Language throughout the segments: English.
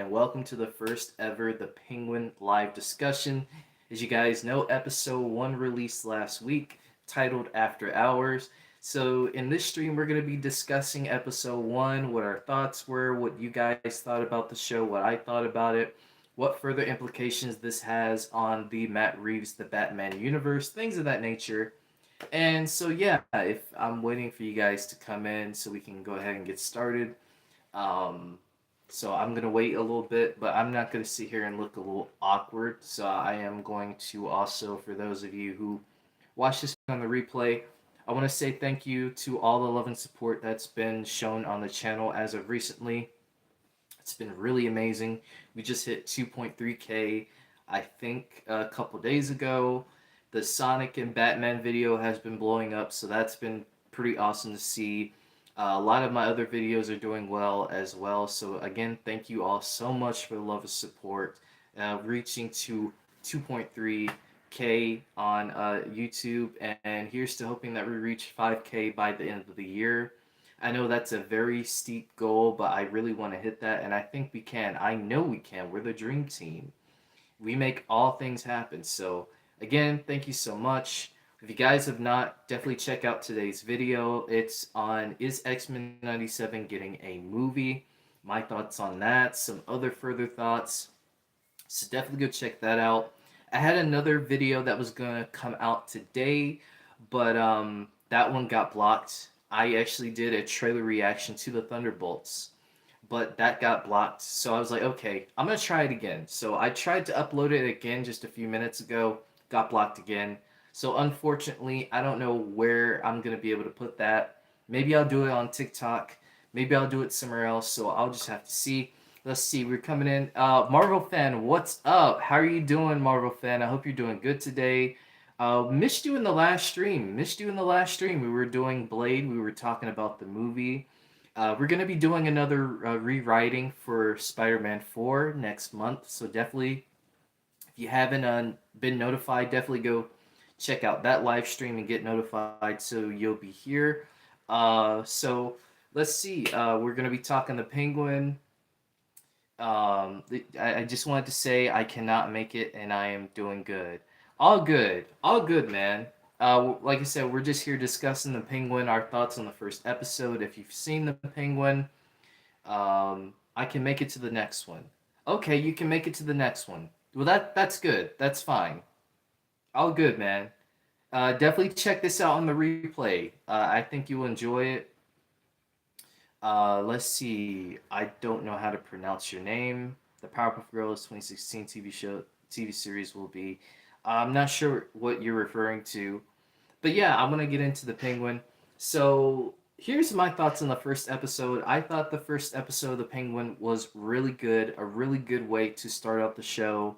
and welcome to the first ever The Penguin live discussion. As you guys know, episode 1 released last week, titled After Hours. So, in this stream, we're going to be discussing episode 1, what our thoughts were, what you guys thought about the show, what I thought about it, what further implications this has on the Matt Reeves the Batman universe, things of that nature. And so, yeah, if I'm waiting for you guys to come in so we can go ahead and get started. Um, so I'm gonna wait a little bit, but I'm not gonna sit here and look a little awkward. So I am going to also, for those of you who watch this on the replay, I want to say thank you to all the love and support that's been shown on the channel as of recently. It's been really amazing. We just hit 2.3K, I think, a couple days ago. The Sonic and Batman video has been blowing up, so that's been pretty awesome to see. A lot of my other videos are doing well as well. So again, thank you all so much for the love and support. Reaching to 2.3K on YouTube, and here's to hoping that we reach 5K by the end of the year. I know that's a very steep goal, but I really want to hit that, and I think we can. I know we can. We're the dream team. We make all things happen. So, again, thank you so much. If you guys have not, definitely check out today's video. It's on Is X-Men 97 getting a movie? My thoughts on that, some other further thoughts. So definitely go check that out. I had another video that was gonna come out today, but that one got blocked. I actually did a trailer reaction to the Thunderbolts, but that got blocked. So I was like, okay, I'm gonna try it again. So I tried to upload it again just a few minutes ago, got blocked again. So unfortunately, I don't know where I'm gonna be able to put that. Maybe I'll do it on TikTok. Maybe I'll do it somewhere else. So I'll just have to see. Let's see. We're coming in. Marvel fan, what's up? How are you doing, Marvel fan? I hope you're doing good today. Missed you in the last stream. Missed you in the last stream. We were doing Blade. We were talking about the movie. We're going to be doing another rewriting for Spider-Man 4 next month. So definitely, if you haven't been notified, definitely go check out that live stream and get notified so you'll be here. So let's see. We're going to be talking the Penguin. I just wanted to say I cannot make it and I am doing good. All good, man. Like I said, we're just here discussing the Penguin, our thoughts on the first episode. If you've seen the Penguin, I can make it to the next one. Okay, you can make it to the next one. Well, that's good. That's fine. All good, man. Definitely check this out on the replay. I think you'll enjoy it. Let's see. I don't know how to pronounce your name. The Powerpuff Girls 2016 TV series will be. I'm not sure what you're referring to, but yeah, I'm gonna get into the Penguin. So here's my thoughts on the first episode. I thought the first episode of the Penguin was really good. A really good way to start out the show.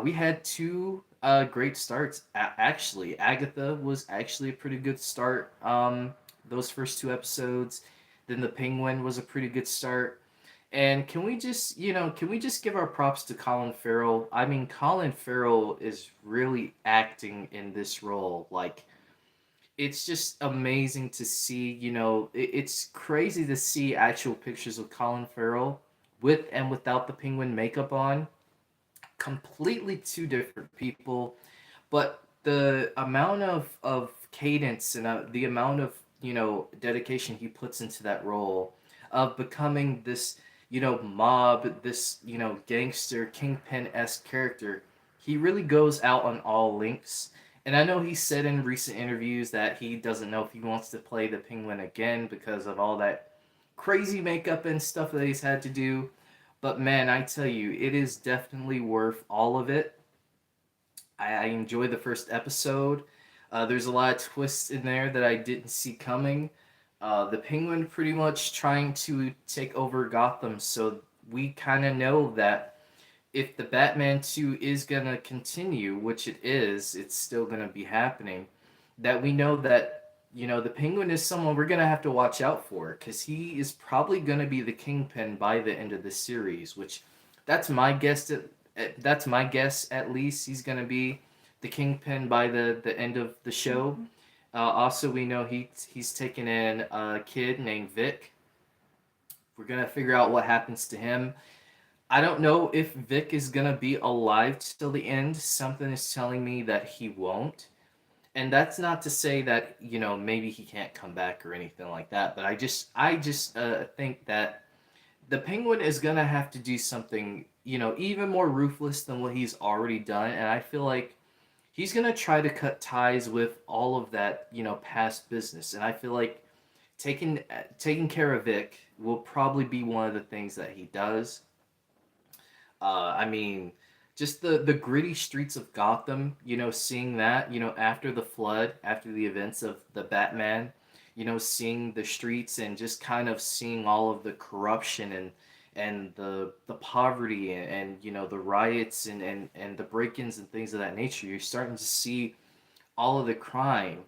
We had two great starts. Actually, Agatha was actually a pretty good start. Those first two episodes. Then the Penguin was a pretty good start. And can we just give our props to Colin Farrell? I mean, Colin Farrell is really acting in this role. Like, it's just amazing to see, it's crazy to see actual pictures of Colin Farrell with and without the Penguin makeup on. Completely two different people. But the amount of cadence and the amount of dedication he puts into that role of becoming this mob, this gangster kingpin-esque character, he really goes out on all links. And I know he said in recent interviews that he doesn't know if he wants to play the Penguin again because of all that crazy makeup and stuff that he's had to do. But man, I tell you, it is definitely worth all of it. I enjoyed the first episode. There's a lot of twists in there that I didn't see coming. The Penguin pretty much trying to take over Gotham, so we kind of know that if the Batman 2 is going to continue, which it is, it's still going to be happening, that we know that, the Penguin is someone we're going to have to watch out for, because he is probably going to be the Kingpin by the end of the series, which that's my guess that's my guess at least. He's going to be the Kingpin by the end of the show. Also, we know he's taken in a kid named Vic. We're going to figure out what happens to him. I don't know if Vic is gonna be alive till the end. Something is telling me that he won't. And that's not to say that, maybe he can't come back or anything like that, but I just think that the Penguin is gonna have to do something, even more ruthless than what he's already done, and I feel like he's gonna try to cut ties with all of that, past business, and I feel like taking care of Vic will probably be one of the things that he does. I mean, just the gritty streets of Gotham, seeing that, after the flood, after the events of the Batman, seeing the streets and just kind of seeing all of the corruption and the poverty and the riots and the break-ins and things of that nature. You're starting to see all of the crime.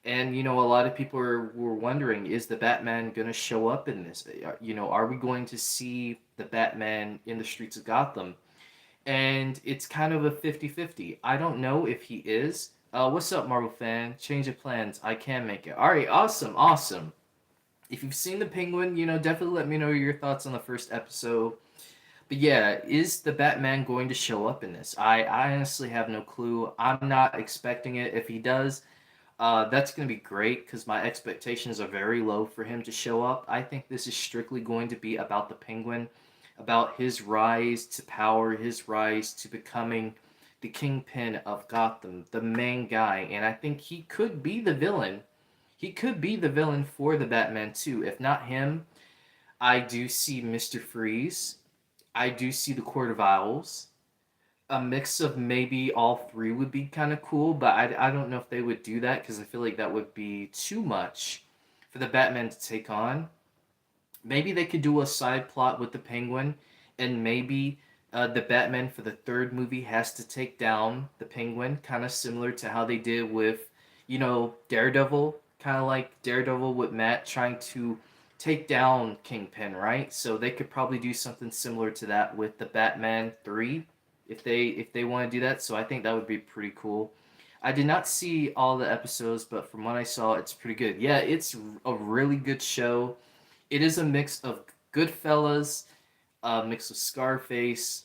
And a lot of people were wondering, is the Batman going to show up in this? Are we going to see the Batman in the streets of Gotham? And it's kind of a 50-50. I don't know if he is. What's up, Marvel fan? Change of plans. I can make it. All right, awesome, awesome. If you've seen the Penguin, definitely let me know your thoughts on the first episode. But yeah, is the Batman going to show up in this? I honestly have no clue. I'm not expecting it. If he does, that's going to be great because my expectations are very low for him to show up. I think this is strictly going to be about the Penguin, about his rise to power, his rise to becoming the kingpin of Gotham, the main guy. And I think he could be the villain. He could be the villain for the Batman too. If not him, I do see Mr. Freeze. I do see the Court of Owls. A mix of maybe all three would be kind of cool, but I don't know if they would do that because I feel like that would be too much for the Batman to take on. Maybe they could do a side plot with the Penguin, and maybe the Batman for the third movie has to take down the Penguin, kind of similar to how they did with, Daredevil, kind of like Daredevil with Matt trying to take down Kingpin, right? So they could probably do something similar to that with the Batman 3 if they want to do that. So I think that would be pretty cool. I did not see all the episodes, but from what I saw, it's pretty good. Yeah, it's a really good show. It is a mix of Goodfellas, a mix of Scarface,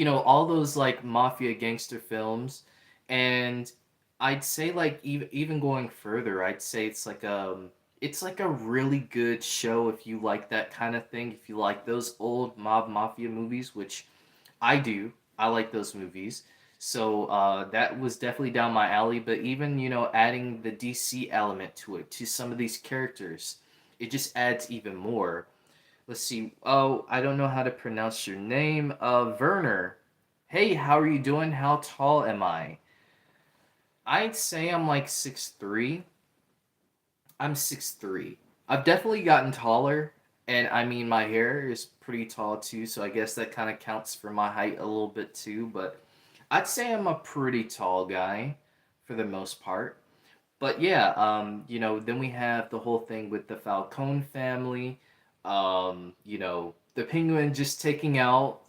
all those like mafia gangster films, and I'd say like even going further, I'd say it's like a really good show if you like that kind of thing. If you like those old mafia movies, which I do. I like those movies. So that was definitely down my alley. But even, adding the DC element to it, to some of these characters, it just adds even more. Let's see. Oh, I don't know how to pronounce your name. Werner. Hey, how are you doing? How tall am I? I'd say I'm like 6'3". I'm 6'3". I've definitely gotten taller, and I mean my hair is pretty tall too, so I guess that kind of counts for my height a little bit too. But I'd say I'm a pretty tall guy for the most part. But yeah, then we have the whole thing with the Falcone family. The Penguin just taking out,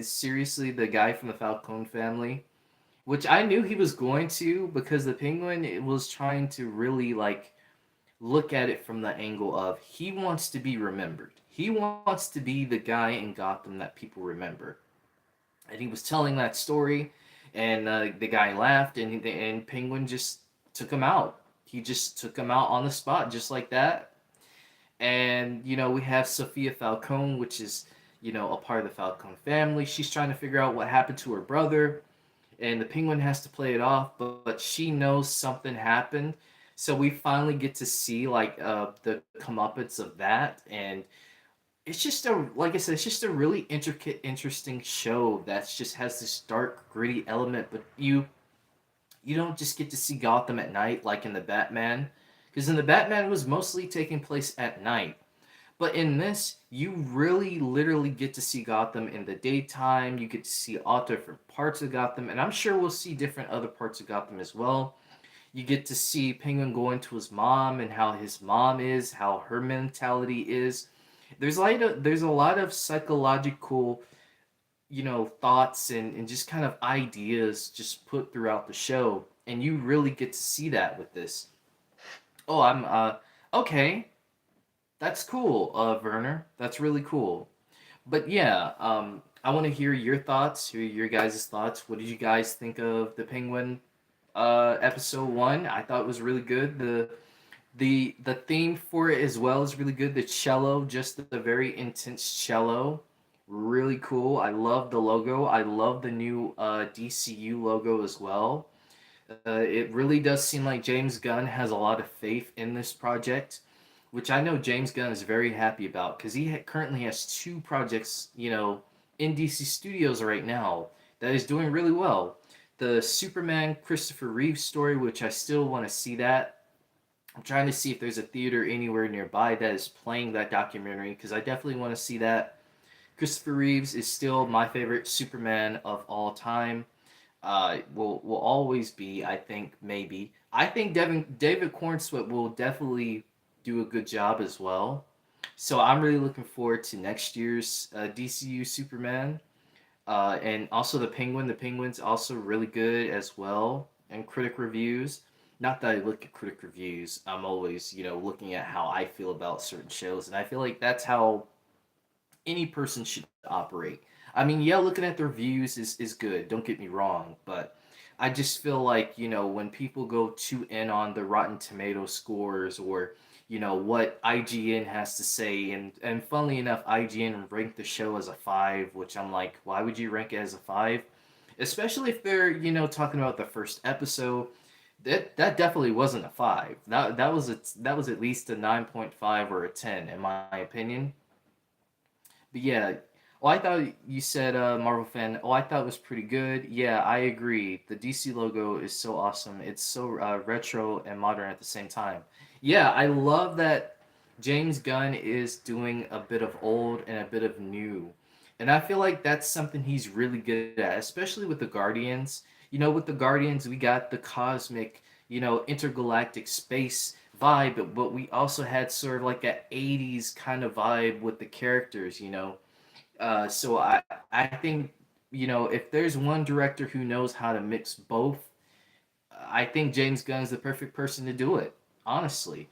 seriously the guy from the Falcone family, which I knew he was going to because the Penguin was trying to really like look at it from the angle of he wants to be remembered. He wants to be the guy in Gotham that people remember. And he was telling that story, and the guy laughed, and Penguin just took him out. He just took him out on the spot, just like that. And we have Sophia Falcone, which is a part of the Falcone family. She's trying to figure out what happened to her brother, and the Penguin has to play it off, but she knows something happened. So we finally get to see like the comeuppance of that, and it's just like I said, it's just a really intricate, interesting show that just has this dark, gritty element. But you don't just get to see Gotham at night like in the Batman, because in the Batman it was mostly taking place at night. But in this, you really literally get to see Gotham in the daytime. You get to see all different parts of Gotham, and I'm sure we'll see different other parts of Gotham as well. You get to see Penguin going to his mom and how his mom is, how her mentality is. There's a lot of psychological, thoughts and just kind of ideas just put throughout the show, and you really get to see that with this. Oh, I'm okay. That's cool, Werner. That's really cool. But yeah, I want to hear your thoughts, hear your guys' thoughts. What did you guys think of the Penguin episode one? I thought it was really good. The theme for it as well is really good. The cello, just the very intense cello, really cool. I love the logo. I love the new DCU logo as well. It really does seem like James Gunn has a lot of faith in this project, which I know James Gunn is very happy about because he currently has two projects, in DC Studios right now that is doing really well. The Superman Christopher Reeves story, which I still want to see that. I'm trying to see if there's a theater anywhere nearby that is playing that documentary because I definitely want to see that. Christopher Reeves is still my favorite Superman of all time. Will always be. I think maybe. I think David Cornsweet will definitely do a good job as well. So I'm really looking forward to next year's DCU Superman, and also the Penguin. The Penguin's also really good as well, and critic reviews. Not that I look at critic reviews. I'm always looking at how I feel about certain shows, and I feel like that's how any person should operate. I mean, yeah, looking at the reviews is good. Don't get me wrong, but I just feel like when people go too in on the Rotten Tomato scores or what IGN has to say, and funnily enough, IGN ranked the show as a five, which I'm like, why would you rank it as a five? Especially if they're talking about the first episode. That definitely wasn't a five. That was at least a 9.5 or a 10 in my opinion. But yeah, well, I thought you said Marvel fan. Oh, I thought it was pretty good. Yeah, I agree. The DC logo is so awesome. It's so retro and modern at the same time. Yeah, I love that James Gunn is doing a bit of old and a bit of new. And I feel like that's something he's really good at, especially with the Guardians. With the Guardians, we got the cosmic, intergalactic space vibe, but we also had sort of like a 80s kind of vibe with the characters. So I think, if there's one director who knows how to mix both, I think James Gunn's the perfect person to do it, honestly.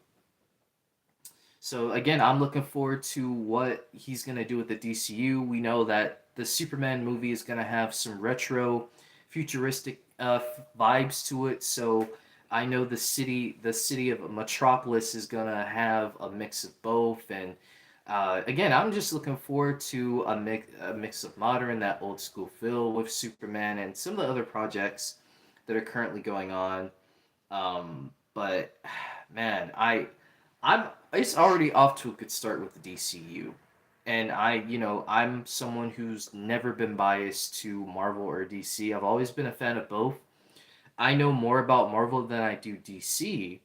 So again, I'm looking forward to what he's gonna do with the DCU. We know that the Superman movie is gonna have some retro, futuristic vibes to it. So I know the city of Metropolis, is gonna have a mix of both. And again, I'm just looking forward to a mix of modern, that old school feel with Superman and some of the other projects that are currently going on. But man, I'm it's already off to a good start with the DCU. And I'm someone who's never been biased to Marvel or DC. I've always been a fan of both. I know more about Marvel than I do DC,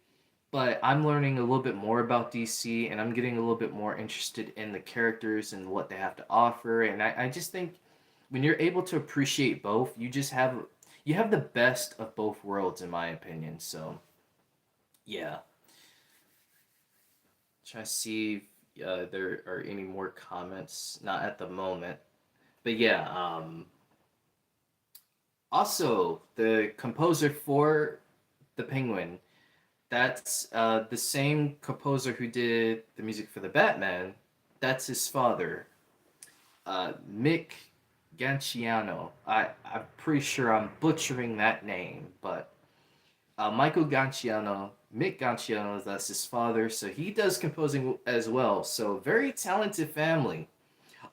but I'm learning a little bit more about DC, and I'm getting a little bit more interested in the characters and what they have to offer. And I just think when you're able to appreciate both, you have the best of both worlds, in my opinion. So yeah, trying to see if there are any more comments. Not at the moment, but yeah. Also, the composer for the Penguin, that's the same composer who did the music for the Batman. That's his father, Mick Ganciano. I'm pretty sure I'm butchering that name, but Michael Ganciano, Mick Ganciano, that's his father, so he does composing as well. So very talented family.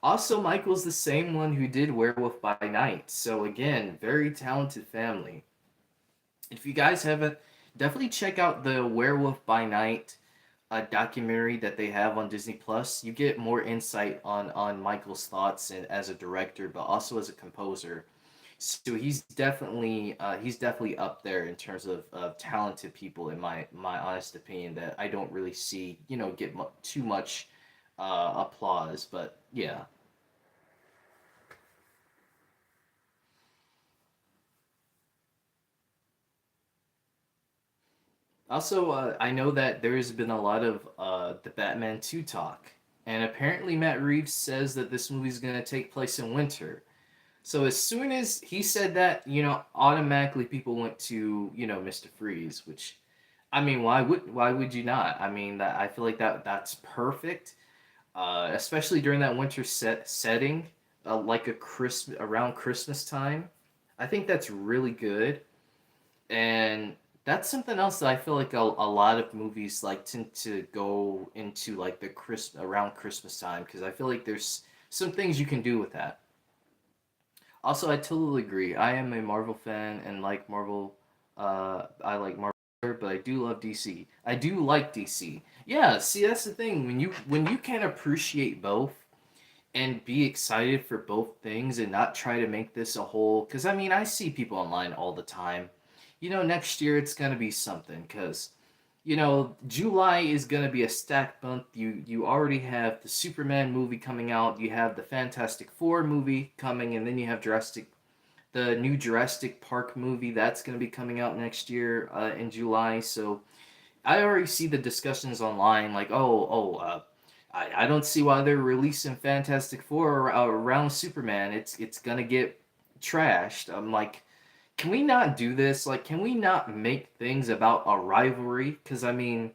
Also, Michael's the same one who did Werewolf by Night. So again, very talented family. If you guys haven't, definitely check out the Werewolf by Night documentary that they have on Disney Plus. You get more insight on Michael's thoughts and as a director, but also as a composer. So he's definitely up there in terms of talented people, in my honest opinion, that I don't really see get too much applause. But yeah. Also, I know that there's been a lot of the Batman 2 talk, and apparently Matt Reeves says that this movie's going to take place in winter. So as soon as he said that, automatically people went to, Mr. Freeze, which, I mean, why would you not? I mean, that I feel like that's perfect. especially during that winter setting, like a Christmas around Christmas time. I think that's really good, and that's something else that I feel like a lot of movies like tend to go into like the around Christmas time because I feel like there's some things you can do with that. Also, I totally agree. I am a Marvel fan and like Marvel. I like Marvel, but I do love DC. I do like DC. Yeah, see, that's the thing. When you can appreciate both and be excited for both things and not try to make this a whole. Because I mean, I see people online all the time. Next year it's gonna be something. Because July is gonna be a stacked month. You already have the Superman movie coming out. You have the Fantastic Four movie coming, and then you have the new Jurassic Park movie that's gonna be coming out next year in July. So I already see the discussions online, like, I don't see why they're releasing Fantastic Four around Superman. It's gonna get trashed. I'm like, can we not do this? Like, can we not make things about a rivalry? Because I mean,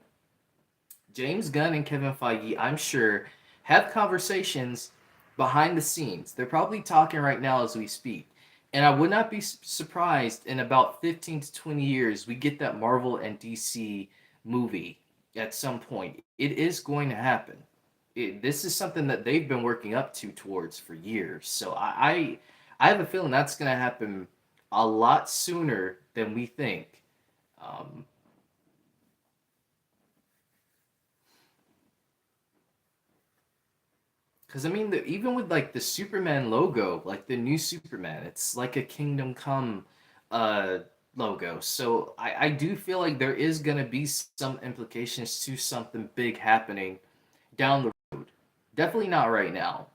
James Gunn and Kevin Feige, I'm sure, have conversations behind the scenes. They're probably talking right now as we speak. And I would not be surprised in about 15 to 20 years we get that Marvel and DC movie at some point. It is going to happen. This is something that they've been working up towards for years. So I have a feeling that's going to happen a lot sooner than we think. Um, Because I mean, even with like the Superman logo, like the new Superman, it's like a Kingdom Come uh, logo. So I do feel like there is gonna be some implications to something big happening down the road. Definitely not right now.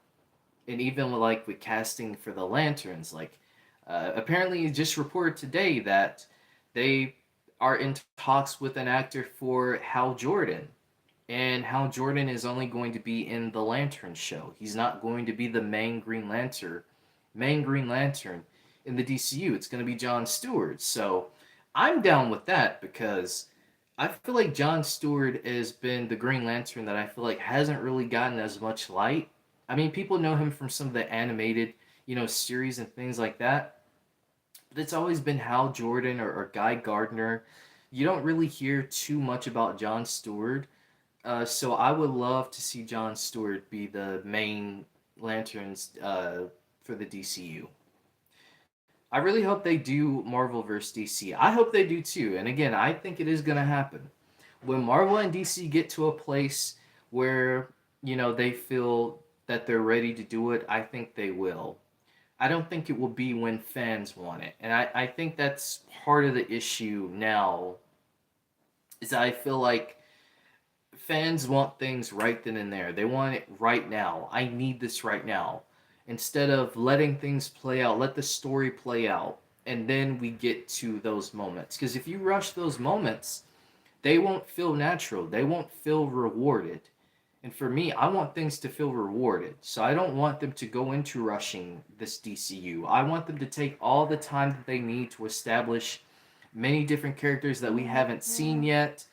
And even with casting for the lanterns, like apparently it just reported today that they are in talks with an actor for Hal Jordan, and Hal Jordan is only going to be in the Lantern show. He's not going to be the main Green Lantern in the DCU. It's going to be John Stewart. So I'm down with that because I feel like John Stewart has been the Green Lantern that I feel like hasn't really gotten as much light. I mean, people know him from some of the animated, series and things like that. But it's always been Hal Jordan or Guy Gardner. You don't really hear too much about John Stewart. So I would love to see John Stewart be the main lanterns for the DCU. I really hope they do Marvel vs. DC. I hope they do too. And again, I think it is going to happen. When Marvel and DC get to a place where, they feel that they're ready to do it, I think they will. I don't think it will be when fans want it. And I think that's part of the issue now is that I feel like fans want things right then and there. They want it right now. I need this right now. Instead of letting things play out, let the story play out, and then we get to those moments. Because if you rush those moments, they won't feel natural. They won't feel rewarded. And for me, I want things to feel rewarded. So I don't want them to go into rushing this DCU. I want them to take all the time that they need to establish many different characters that we haven't seen yet.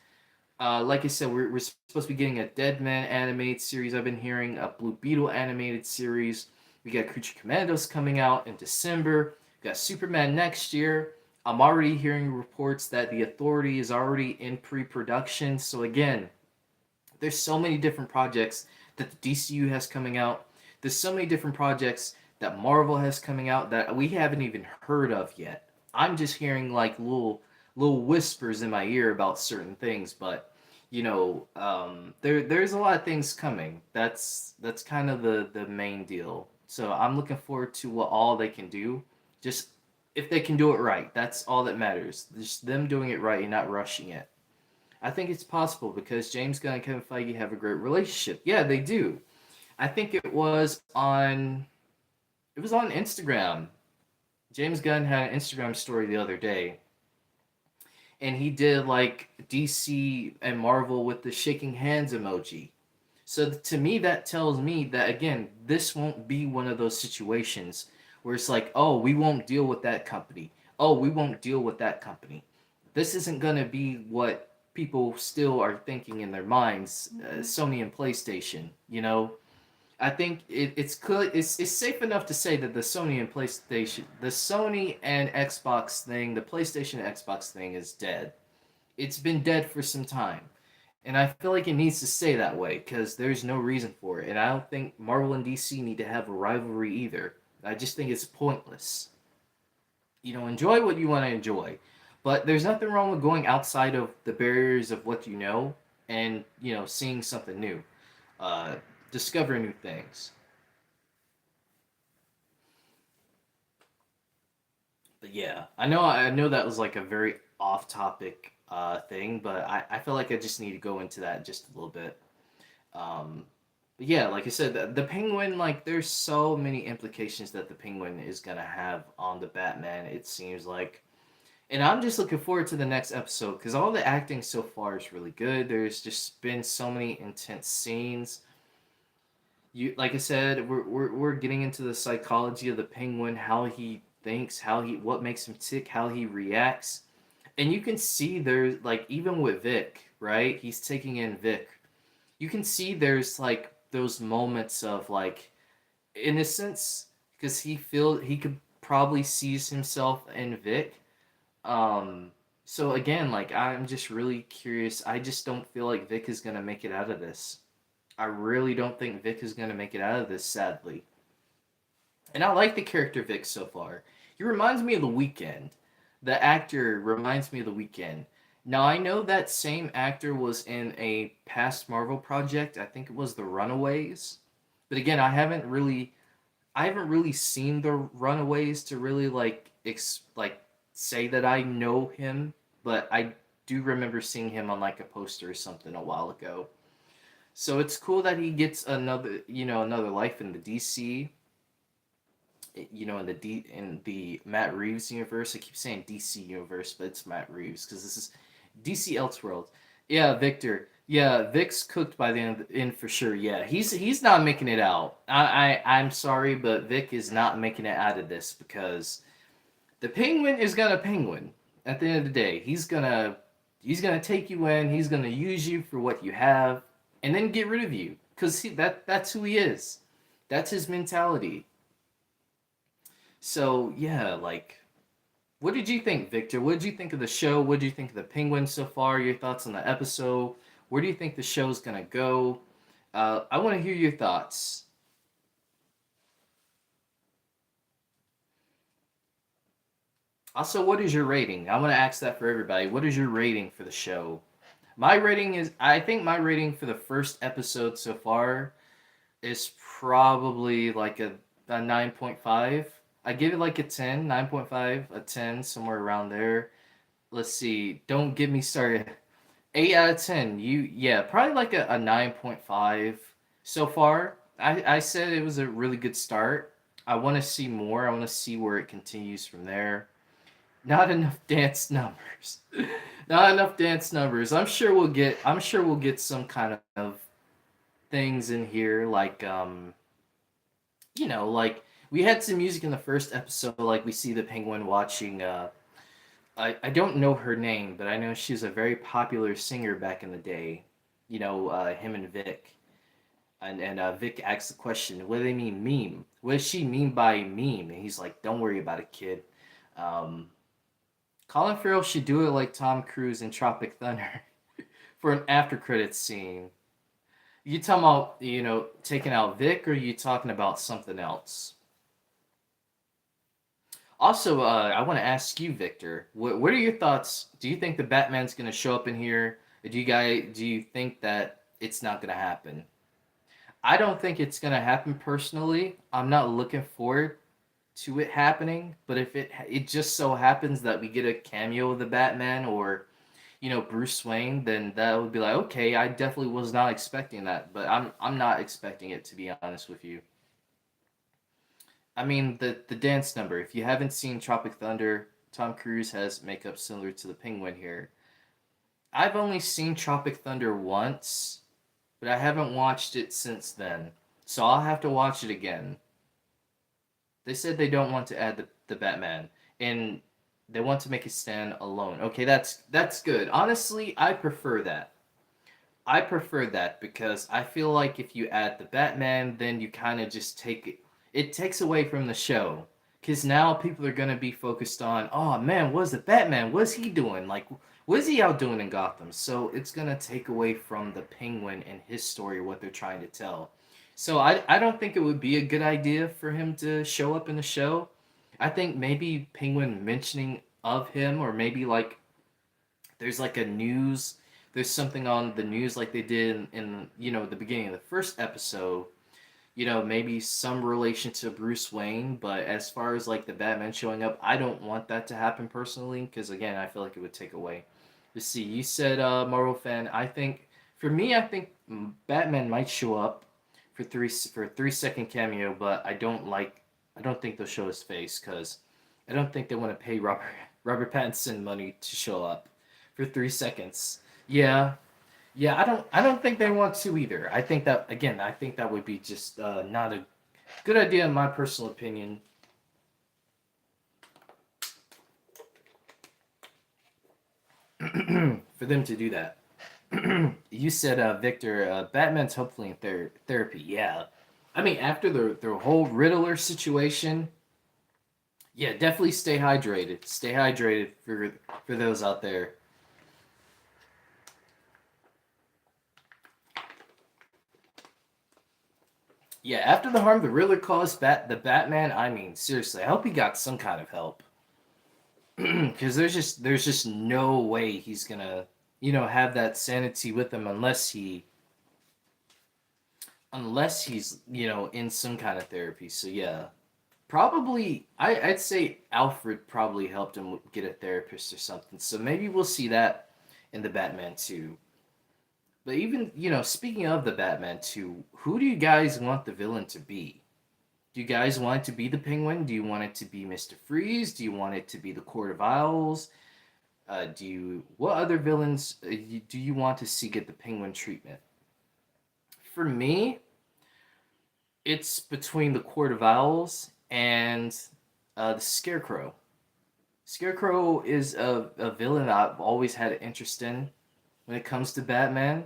Like I said, we're supposed to be getting a Deadman animated series. I've been hearing a Blue Beetle animated series. We got Creature Commandos coming out in December. We got Superman next year. I'm already hearing reports that the Authority is already in pre-production. So again, there's so many different projects that the DCU has coming out. There's so many different projects that Marvel has coming out that we haven't even heard of yet. I'm just hearing like little whispers in my ear about certain things, but there's a lot of things coming. That's kind of the main deal. So I'm looking forward to what all they can do. Just if they can do it right, that's all that matters. Just them doing it right and not rushing it. I think it's possible because James Gunn and Kevin Feige have a great relationship. Yeah, they do. I think it was on Instagram. James Gunn had an Instagram story the other day, and he did like DC and Marvel with the shaking hands emoji. So to me, that tells me that again, this won't be one of those situations where it's like, oh, we won't deal with that company. Oh, we won't deal with that company. This isn't gonna be what people still are thinking in their minds. Sony and PlayStation, you know. I think it's clear, it's safe enough to say that the Sony and Xbox thing, the PlayStation and Xbox thing is dead. It's been dead for some time. And I feel like it needs to stay that way because there's no reason for it. And I don't think Marvel and DC need to have a rivalry either. I just think it's pointless. Enjoy what you want to enjoy. But there's nothing wrong with going outside of the barriers of what you know and, seeing something new. Uh, discover new things. But yeah, I know that was like a very off topic thing, but I feel like I just need to go into that just a little bit. Um, but yeah, like I said, the Penguin, like, there's so many implications that the Penguin is gonna have on the Batman. It seems like, and I'm just looking forward to the next episode because all the acting so far is really good. There's just been so many intense scenes. Like I said, we're getting into the psychology of the Penguin, how he thinks, what makes him tick, how he reacts, and you can see there's like even with Vic, right? He's taking in Vic. You can see there's like those moments of like innocence because he could probably sees himself in Vic. So again, like I'm just really curious. I just don't feel like Vic is gonna make it out of this. I really don't think Vic is gonna make it out of this, sadly. And I like the character Vic so far. He reminds me of the Weekend. The actor reminds me of the Weekend. Now I know that same actor was in a past Marvel project. I think it was The Runaways. But again, I haven't really seen The Runaways to really like say that I know him, but I do remember seeing him on like a poster or something a while ago. So it's cool that he gets another life in the DC, in the Matt Reeves universe. I keep saying DC universe, but it's Matt Reeves because this is DC Elseworlds. Yeah, Victor. Yeah, Vic's cooked by the end for sure. Yeah, he's not making it out. I'm sorry, but Vic is not making it out of this because the Penguin is gonna penguin. At the end of the day, he's gonna take you in. He's gonna use you for what you have, and then get rid of you because that's who he is. That's his mentality. So yeah, like, what did you think, Victor? What did you think of the show? What did you think of the Penguin so far? Your thoughts on the episode? Where do you think the show's gonna go? I want to hear your thoughts. Also, what is your rating? I want to ask that for everybody. What is your rating for the show? I think my rating for the first episode so far is probably like a 9.5. I give it like a 10, 9.5, a 10, somewhere around there. Let's see. Don't get me started. 8 out of 10. Yeah, probably like a 9.5 so far. I said it was a really good start. I want to see more. I want to see where it continues from there. Not enough dance numbers. Not enough dance numbers. I'm sure we'll get some kind of things in here like like we had some music in the first episode, like we see the penguin watching I don't know her name, but I know she was a very popular singer back in the day. Him and Vic. And Vic asks the question, what do they mean meme? What does she mean by meme? And he's like, don't worry about it, kid. Um, Colin Farrell should do it like Tom Cruise in Tropic Thunder for an after credits scene. You talking about, taking out Vic, or are you talking about something else? Also, I want to ask you, Victor, what are your thoughts? Do you think the Batman's going to show up in here? Or do you think that it's not going to happen? I don't think it's going to happen personally. I'm not looking forward to it happening, but if it just so happens that we get a cameo of the Batman or Bruce Wayne, then that would be like, okay, I definitely was not expecting that, but I'm not expecting it, to be honest with you. I mean, the dance number. If you haven't seen Tropic Thunder, Tom Cruise has makeup similar to the Penguin here. I've only seen Tropic Thunder once, but I haven't watched it since then, so I'll have to watch it again. They said they don't want to add the Batman, and they want to make it stand alone. Okay, that's good. Honestly, I prefer that. I prefer that because I feel like if you add the Batman, then you kind of just take it. It takes away from the show because now people are gonna be focused on, oh man, what's the Batman? What's he doing? Like, what's he out doing in Gotham? So it's gonna take away from the Penguin and his story, what they're trying to tell. So I don't think it would be a good idea for him to show up in the show. I think maybe Penguin mentioning of him, or maybe like there's like a news there's something on the news like they did in the beginning of the first episode, maybe some relation to Bruce Wayne. But as far as like the Batman showing up, I don't want that to happen personally, because again, I feel like it would take away. Let's see, you said Marvel fan. I think Batman might show up for a 3 second cameo, but I don't think they'll show his face, because I don't think they want to pay Robert Pattinson money to show up for 3 seconds. Yeah, yeah, I don't think they want to either. I think that, again, I think that would be just not a good idea in my personal opinion. For them to do that. You said, Victor, Batman's hopefully in therapy. Yeah, I mean, after the whole Riddler situation, yeah, definitely stay hydrated. Stay hydrated for those out there. Yeah, after the harm the Riddler caused the Batman, I mean, seriously, I hope he got some kind of help. Because there's just no way he's gonna have that sanity with him, unless he's in some kind of therapy. So yeah, probably I'd say Alfred probably helped him get a therapist or something. So maybe we'll see that in the Batman 2. But even, speaking of the Batman 2, who do you guys want the villain to be? Do you guys want it to be the Penguin? Do you want it to be Mr. Freeze? Do you want it to be the Court of Owls? What other villains do you want to see get the Penguin treatment? For me, it's between the Court of Owls and the Scarecrow. Scarecrow is a villain that I've always had an interest in when it comes to Batman.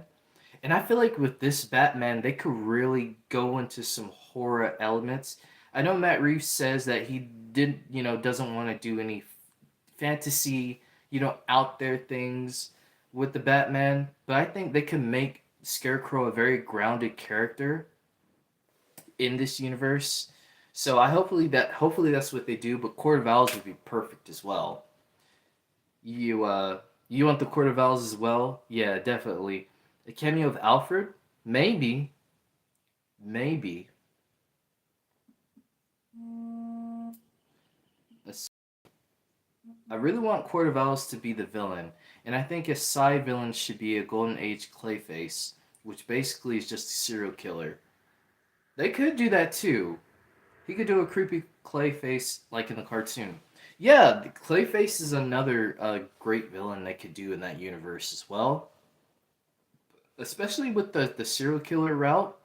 And I feel like with this Batman, they could really go into some horror elements. I know Matt Reeves says that he doesn't want to do any fantasy, out there things with the Batman, but I think they can make Scarecrow a very grounded character in this universe. So hopefully that's what they do, but Court of Owls would be perfect as well. You want the Court of Owls as well? Yeah, definitely. A cameo of Alfred? Maybe. Maybe. I really want Court of Owls to be the villain, and I think a side villain should be a Golden Age Clayface, which basically is just a serial killer. They could do that too. He could do a creepy Clayface like in the cartoon. Yeah, the Clayface is another great villain they could do in that universe as well, especially with the serial killer route.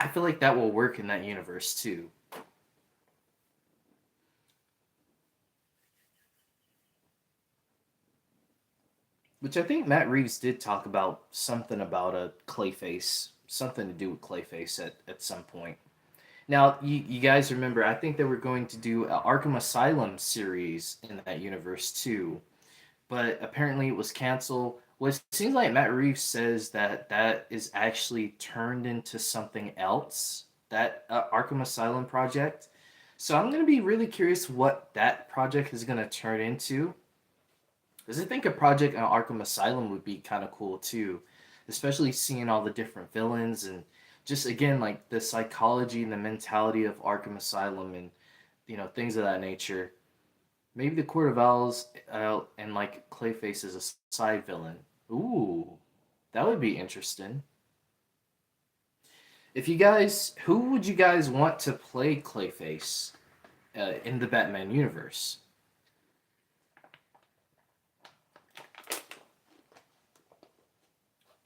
I feel like that will work in that universe too. Which I think Matt Reeves did talk about something about a Clayface, something to do with Clayface at some point. Now, you guys remember, I think they were going to do a Arkham Asylum series in that universe too, but apparently it was canceled. Well, it seems like Matt Reeves says that that is actually turned into something else, that Arkham Asylum project. So I'm going to be really curious what that project is going to turn into. Because I think a project on Arkham Asylum would be kind of cool too, especially seeing all the different villains and just again like the psychology and the mentality of Arkham Asylum and things of that nature. Maybe the Court of Owls and like Clayface as a side villain. Ooh, that would be interesting. Who would you guys want to play Clayface in the Batman universe?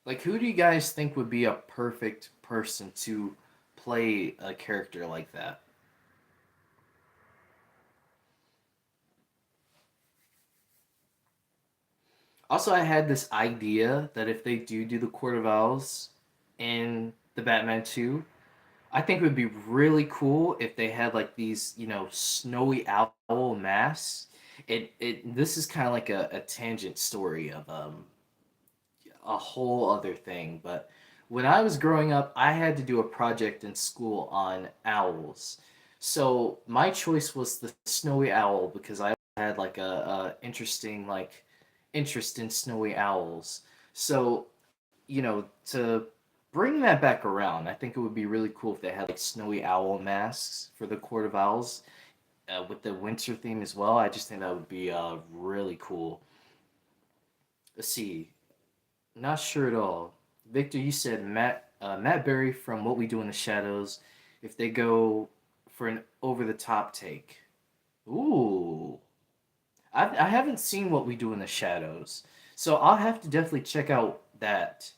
Like, who do you guys think would be a perfect person to play a character like that? Also, I had this idea that if they do the Court of Owls in the Batman 2, I think it would be really cool if they had like these, snowy owl masks. It this is kind of like a tangent story of a whole other thing, but when I was growing up, I had to do a project in school on owls. So my choice was the snowy owl because I had like a interesting like interest in snowy owls. So, to bring that back around, I think it would be really cool if they had like snowy owl masks for the Court of Owls with the winter theme as well. I just think that would be really cool. Let's see. Not sure at all. Victor, you said Matt Berry from What We Do in the Shadows. If they go for an over the top take, ooh, I haven't seen What We Do in the Shadows, so I'll have to definitely check out that.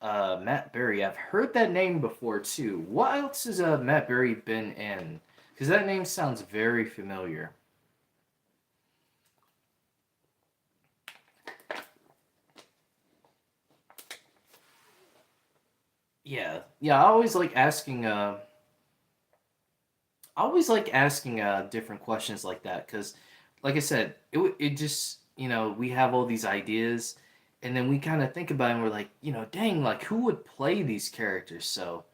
Matt Berry. I've heard that name before too. What else has Matt Berry been in? Because that name sounds very familiar. Yeah, yeah. I always like asking different questions like that because, like I said, it just we have all these ideas, and then we kind of think about it and we're like, dang, like who would play these characters? So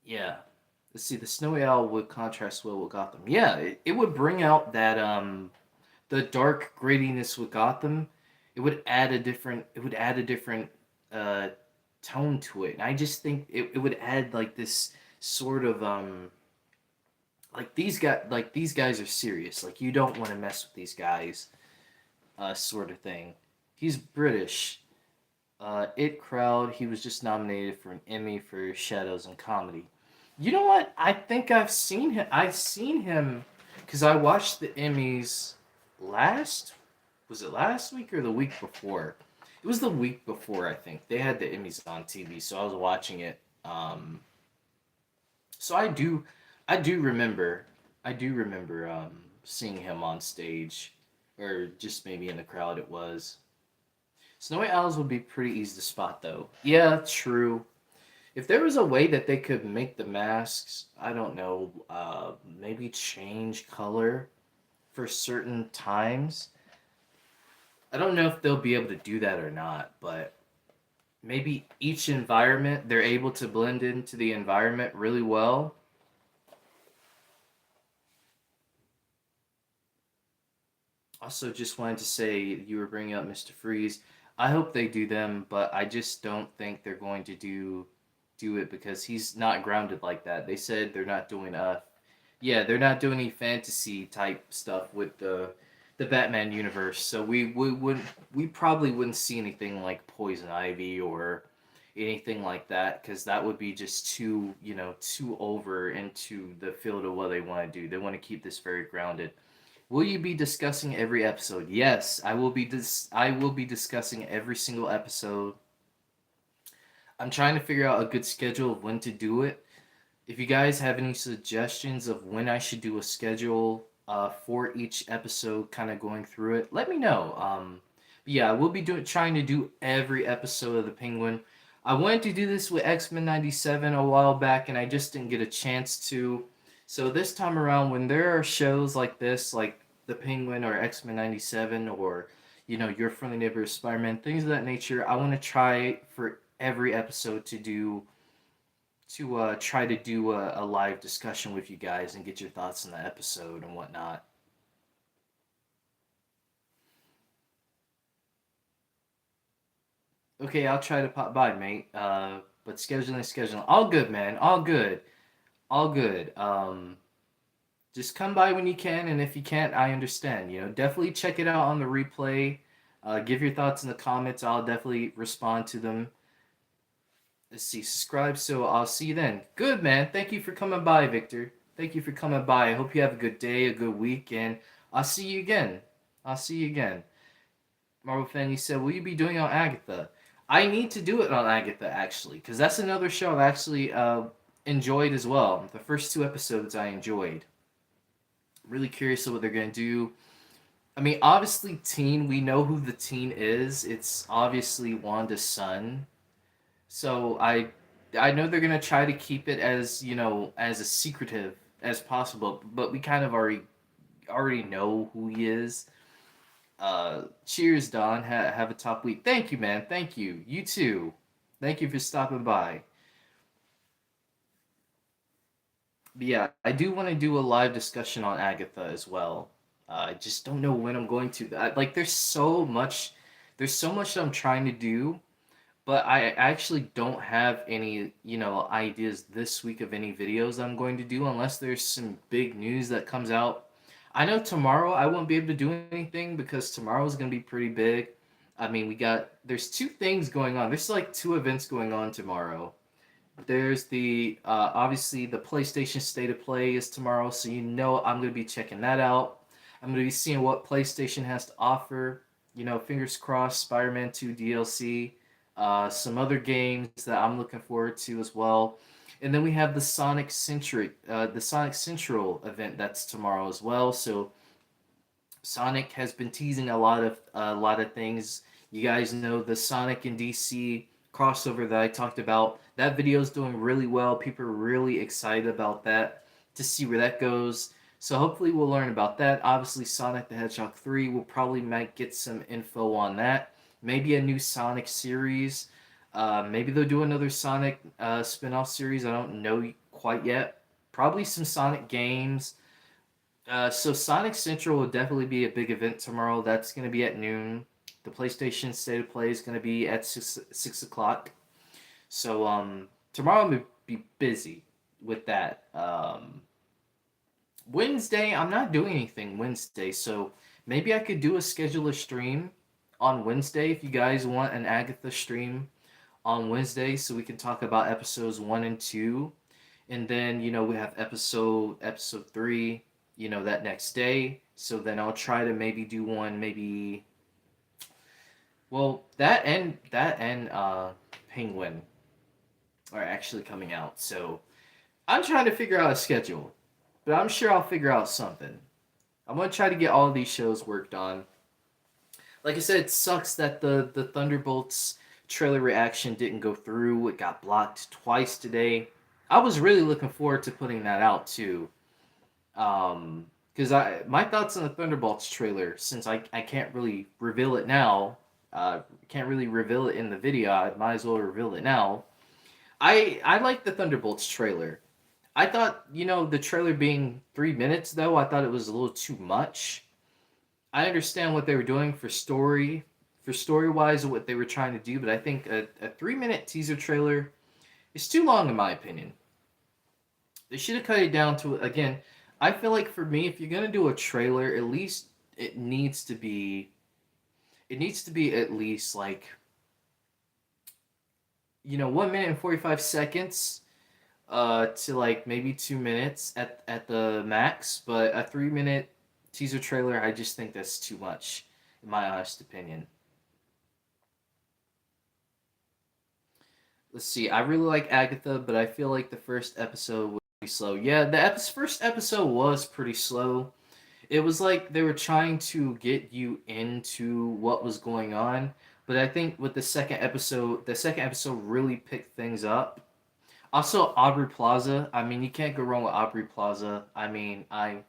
yeah, let's see. The Snowy Owl would contrast well with Gotham. Yeah, it would bring out that the dark grittiness with Gotham. It would add a different uh tone to it, and I just think it would add like this sort of like these guys are serious. Like you don't want to mess with these guys, sort of thing. He's British. It Crowd. He was just nominated for an Emmy for Shadows and Comedy. You know what? I think I've seen him. I've seen him because I watched the Emmys last. Was it last week or the week before? It was the week before, I think. They had the Emmys on TV, so I was watching it. So I do remember, seeing him on stage, or just maybe in the crowd. It was Snowy Owls would be pretty easy to spot, though. Yeah, true. If there was a way that they could make the masks, I don't know, maybe change color for certain times. I don't know if they'll be able to do that or not, but maybe each environment they're able to blend into the environment really well. Also, just wanted to say you were bringing up Mr. Freeze. I hope they do them, but I just don't think they're going to do it because he's not grounded like that. They said they're not doing yeah, they're not doing any fantasy type stuff with the Batman universe. So we probably wouldn't see anything like Poison Ivy or anything like that because that would be just too, too over into the field of what they want to do. They want to keep this very grounded. Will you be discussing every episode? Yes, I will be I will be discussing every single episode. I'm trying to figure out a good schedule of when to do it. If you guys have any suggestions of when I should do a schedule for each episode, kind of going through it, let me know. Yeah, we'll be trying to do every episode of the Penguin. I wanted to do this with X-Men 97 a while back, and I just didn't get a chance to. So this time around, when there are shows like this, like the Penguin or X-Men 97, or Your Friendly Neighbor Spider-Man, things of that nature, I want to try for every episode to try to do a live discussion with you guys and get your thoughts on the episode and whatnot. Okay, I'll try to pop by, mate. But scheduling. All good, man. All good. All good. Just come by when you can, and if you can't, I understand. Definitely check it out on the replay. Give your thoughts in the comments. I'll definitely respond to them. Let's see, subscribe. So I'll see you then. Good, man. Thank you for coming by, Victor. Thank you for coming by. I hope you have a good day, a good week, and I'll see you again. I'll see you again. Marvel fan, you said, will you be doing on Agatha? I need to do it on Agatha, actually, because that's another show I've actually enjoyed as well. The first two episodes I enjoyed. Really curious of what they're going to do. I mean, obviously, teen. We know who the teen is. It's obviously Wanda's son. So I know they're gonna try to keep it as as a secretive as possible. But we kind of already know who he is. Cheers, Don. Have a top week. Thank you, man. Thank you. You too. Thank you for stopping by. But yeah, I do want to do a live discussion on Agatha as well. I just don't know when I'm going to. Like, there's so much that I'm trying to do, but I actually don't have any, ideas this week of any videos I'm going to do unless there's some big news that comes out. I know tomorrow I won't be able to do anything because tomorrow is going to be pretty big. I mean, there's two things going on. There's like two events going on tomorrow. There's the obviously the PlayStation State of Play is tomorrow, so I'm gonna be checking that out. I'm gonna be seeing what PlayStation has to offer. Fingers crossed, Spider-Man 2 DLC, some other games that I'm looking forward to as well. And then we have the Sonic Central event that's tomorrow as well. So Sonic has been teasing a lot of things. You guys know the Sonic and DC crossover that I talked about. That video is doing really well. People are really excited about that to see where that goes. So hopefully we'll learn about that. Obviously, Sonic the Hedgehog 3 will probably might get some info on that. Maybe a new Sonic series. Maybe they'll do another Sonic spin-off series. I don't know quite yet. Probably some Sonic games. So Sonic Central will definitely be a big event tomorrow. That's going to be at noon. The PlayStation State of Play is going to be at 6 o'clock. So tomorrow I'm going to be busy with that. Wednesday, I'm not doing anything Wednesday, so maybe I could do a schedule a stream on Wednesday if you guys want an Agatha stream on Wednesday, so we can talk about episodes 1 and 2, and then we have episode 3, that next day. So then I'll try to maybe do one, maybe. Well, that and Penguin are actually coming out, so I'm trying to figure out a schedule, but I'm sure I'll figure out something. I'm gonna try to get all of these shows worked on. Like I said, it sucks that the Thunderbolts trailer reaction didn't go through. It got blocked twice today. I was really looking forward to putting that out too. Because my thoughts on the Thunderbolts trailer, since I can't really reveal it now, can't really reveal it in the video. I might as well reveal it now. I like the Thunderbolts trailer. I thought the trailer being 3 minutes though, I thought it was a little too much. I understand what they were doing for story wise, what they were trying to do, but I think a 3 minute teaser trailer is too long in my opinion. They should have cut it down to, again, I feel like for me, if you're gonna do a trailer, at least it needs to be at least like 1 minute and 45 seconds to like maybe 2 minutes at the max. But a 3 minute teaser trailer, I just think that's too much, in my honest opinion. Let's see. I really like Agatha, but I feel like the first episode was pretty slow. Yeah, first episode was pretty slow. It was like they were trying to get you into what was going on, but I think with the second episode really picked things up. Also, Aubrey Plaza. I mean, you can't go wrong with Aubrey Plaza. I mean, I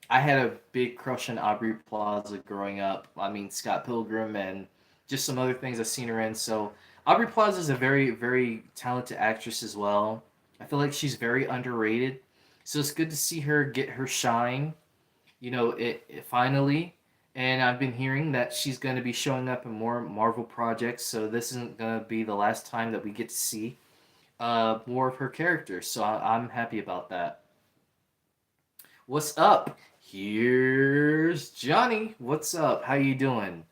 had a big crush on Aubrey Plaza growing up. I mean, Scott Pilgrim and just some other things I've seen her in. So Aubrey Plaza is a very, very talented actress as well. I feel like she's very underrated. So it's good to see her get her shine. It finally. And I've been hearing that she's going to be showing up in more Marvel projects. So this isn't going to be the last time that we get to see more of her character. So I'm happy about that. What's up? Here's Johnny. What's up? How you doing?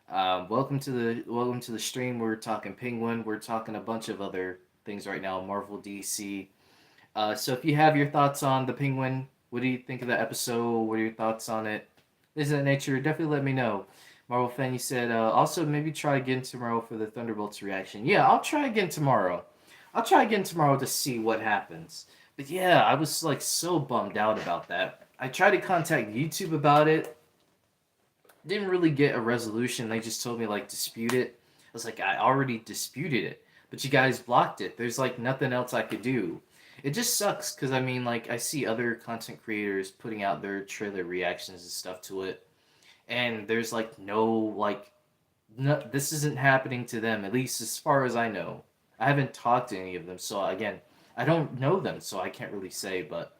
Welcome to the stream. We're talking Penguin. We're talking a bunch of other things right now. Marvel, DC. So if you have your thoughts on the Penguin, what do you think of the episode? What are your thoughts on it? This is that nature. Definitely let me know. Marvel fan, you said also maybe try again tomorrow for the Thunderbolts reaction. Yeah, I'll try again tomorrow. I'll try again tomorrow to see what happens. But yeah, I was like so bummed out about that. I tried to contact YouTube about it, didn't really get a resolution. They just told me like dispute it. I was like, I already disputed it, but you guys blocked it. There's like nothing else I could do. It just sucks because I mean, like I see other content creators putting out their trailer reactions and stuff to it, and there's like no like no, this isn't happening to them, at least as far as I know. I haven't talked to any of them, so again, I don't know them, so I can't really say. But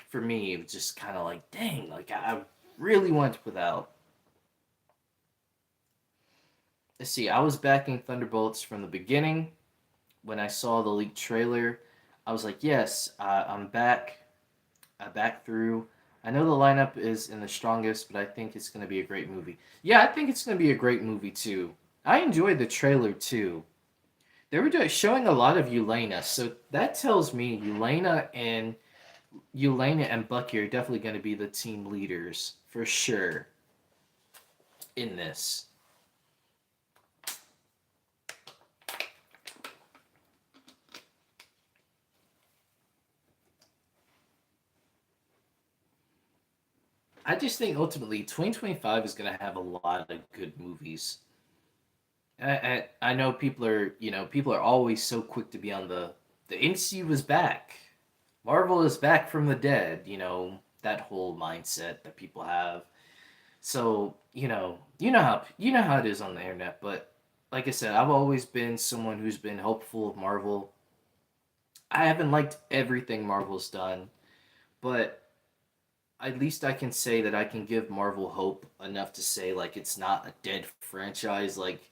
for me, it was just kind of like, dang, like I really wanted to put out. Let's see, I was backing Thunderbolts from the beginning. When I saw the leaked trailer, I was like, yes, I'm back. I back through. I know the lineup is in the strongest, but I think it's going to be a great movie. Yeah, I think it's going to be a great movie too. I enjoyed the trailer too. They were showing a lot of Yelena, so that tells me Yelena and Bucky are definitely going to be the team leaders for sure in this. I just think ultimately 2025 is going to have a lot of good movies. I know people are always so quick to be on the MCU is back, Marvel is back from the dead. That whole mindset that people have. So you know how it is on the internet. But like I said, I've always been someone who's been hopeful of Marvel. I haven't liked everything Marvel's done, but at least I can say that I can give Marvel hope enough to say like it's not a dead franchise. Like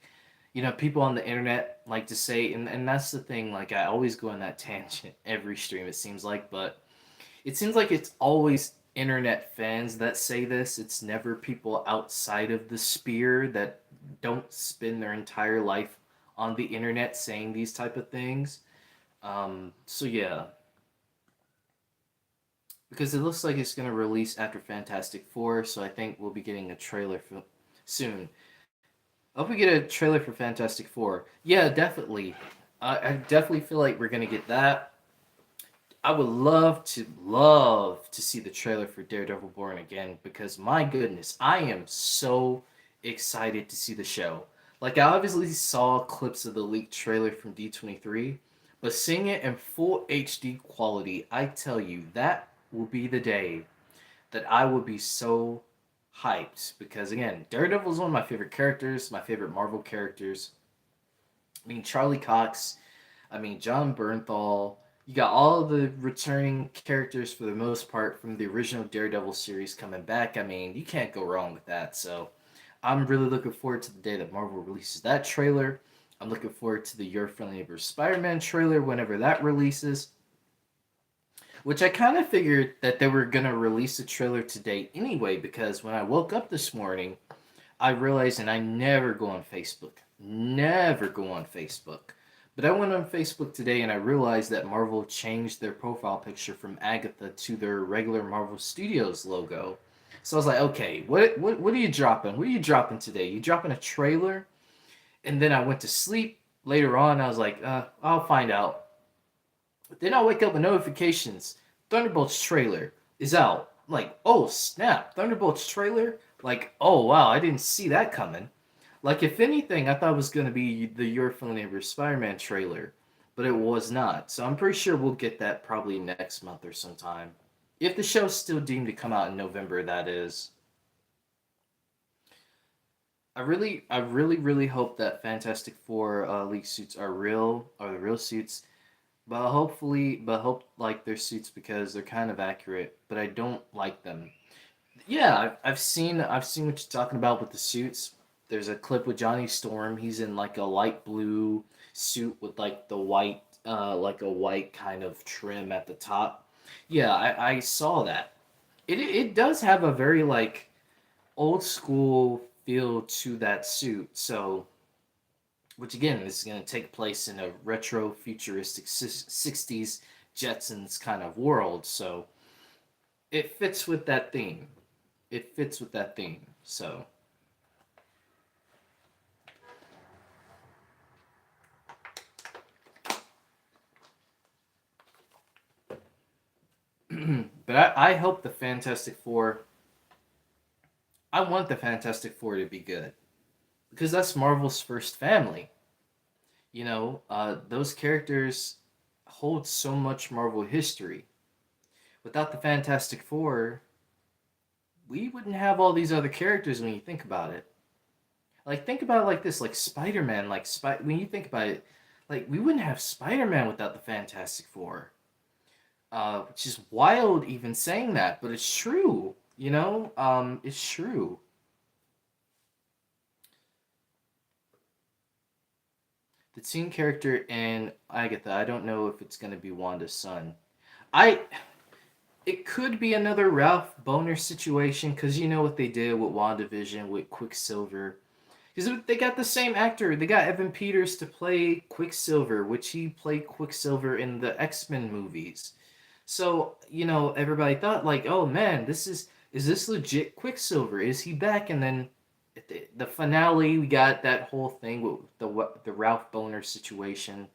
people on the internet like to say, and that's the thing. Like I always go on that tangent every stream. It seems like, but it seems like it's always internet fans that say this. It's never people outside of the sphere that don't spend their entire life on the internet saying these type of things. So yeah, because it looks like it's gonna release after Fantastic Four, so I think we'll be getting a trailer for soon. I hope we get a trailer for Fantastic Four. Yeah, definitely. I definitely feel like we're gonna get that. I would love to see the trailer for Daredevil Born Again because my goodness, I am so excited to see the show. Like I obviously saw clips of the leaked trailer from D23, but seeing it in full HD quality, I tell you, that will be the day that I will be so hyped because again, Daredevil is one of my favorite characters, my favorite Marvel characters. I mean, Charlie Cox, I mean, John Bernthal. You got all the returning characters for the most part from the original Daredevil series coming back. I mean, you can't go wrong with that. So I'm really looking forward to the day that Marvel releases that trailer. I'm looking forward to the Your Friendly Neighbor Spider-Man trailer whenever that releases. Which I kind of figured that they were going to release the trailer today anyway, because when I woke up this morning, I realized, and I never go on Facebook. Never go on Facebook. But I went on Facebook today and I realized that Marvel changed their profile picture from Agatha to their regular Marvel Studios logo. So I was like, okay, what are you dropping? What are you dropping today? You dropping a trailer? And then I went to sleep. Later on, I was like, I'll find out. Then I wake up with notifications. Thunderbolts trailer is out. I'm like, oh snap, Thunderbolts trailer? Like, oh wow, I didn't see that coming. Like, if anything, I thought it was going to be the Your Friendly Neighbor Spider-Man trailer, but it was not. So I'm pretty sure we'll get that probably next month or sometime. If the show's still deemed to come out in November, that is. I really hope that Fantastic Four league suits are the real suits. But hope like their suits because they're kind of accurate. But I don't like them. Yeah, I've seen what you're talking about with the suits. There's a clip with Johnny Storm. He's in like a light blue suit with like the white, like a white kind of trim at the top. Yeah, I saw that. It does have a very like old school feel to that suit. So, which again is going to take place in a retro futuristic 60s Jetsons kind of world. So it fits with that theme. It fits with that theme. So, but I hope the Fantastic Four. I want the Fantastic Four to be good because that's Marvel's first family. Those characters hold so much Marvel history. Without the Fantastic Four, we wouldn't have all these other characters when you think about it. Like think about it like this, like Spider-Man, when you think about it, like we wouldn't have Spider-Man without the Fantastic Four. Which is wild even saying that, but it's true. It's true. The teen character in Agatha, I don't know if it's gonna be Wanda's son. I It could be another Ralph Boner situation because you know what they did with WandaVision with Quicksilver. Because they got the same actor. They got Evan Peters to play Quicksilver, which he played Quicksilver in the X-Men movies. So, everybody thought like, oh man, is this legit Quicksilver? Is he back? And then at the finale, we got that whole thing with the Ralph Boner situation.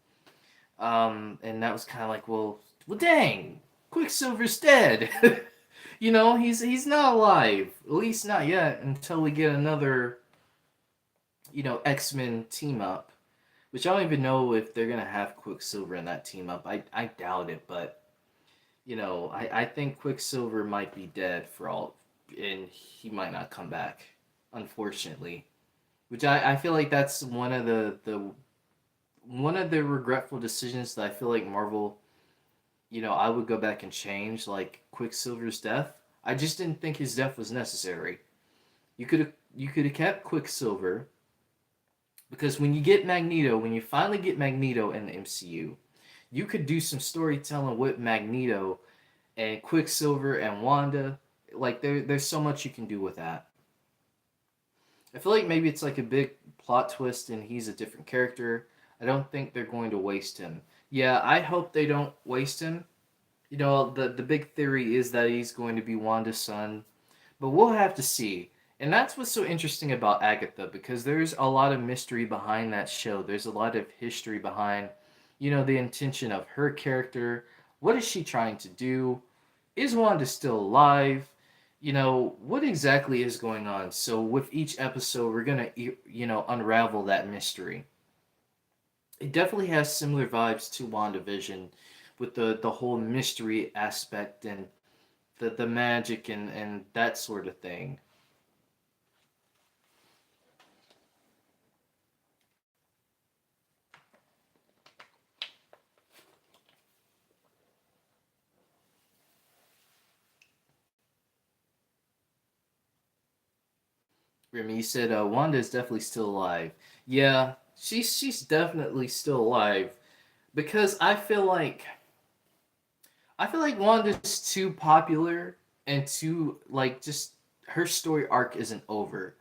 And that was kind of like, well, dang, Quicksilver's dead. He's not alive. At least not yet until we get another, X-Men team up. Which I don't even know if they're gonna have Quicksilver in that team up. I doubt it, but I think Quicksilver might be dead for all, and he might not come back, unfortunately. Which I feel like that's one of the regretful decisions that I feel like Marvel, I would go back and change, like Quicksilver's death. I just didn't think his death was necessary. You could have kept Quicksilver because when you finally get Magneto in the MCU, you could do some storytelling with Magneto and Quicksilver and Wanda. Like there's so much you can do with that. I feel like maybe it's like a big plot twist and he's a different character. I don't think they're going to waste him. Yeah, I hope they don't waste him. The big theory is that he's going to be Wanda's son, but we'll have to see. And that's what's so interesting about Agatha because there's a lot of mystery behind that show. There's a lot of history behind, the intention of her character. What is she trying to do? Is Wanda still alive? What exactly is going on? So with each episode, we're gonna, unravel that mystery. It definitely has similar vibes to WandaVision, with the whole mystery aspect and the magic and that sort of thing. Remy, you said Wanda is definitely still alive. Yeah, she's definitely still alive because I feel like Wanda's too popular and too like just her story arc isn't over.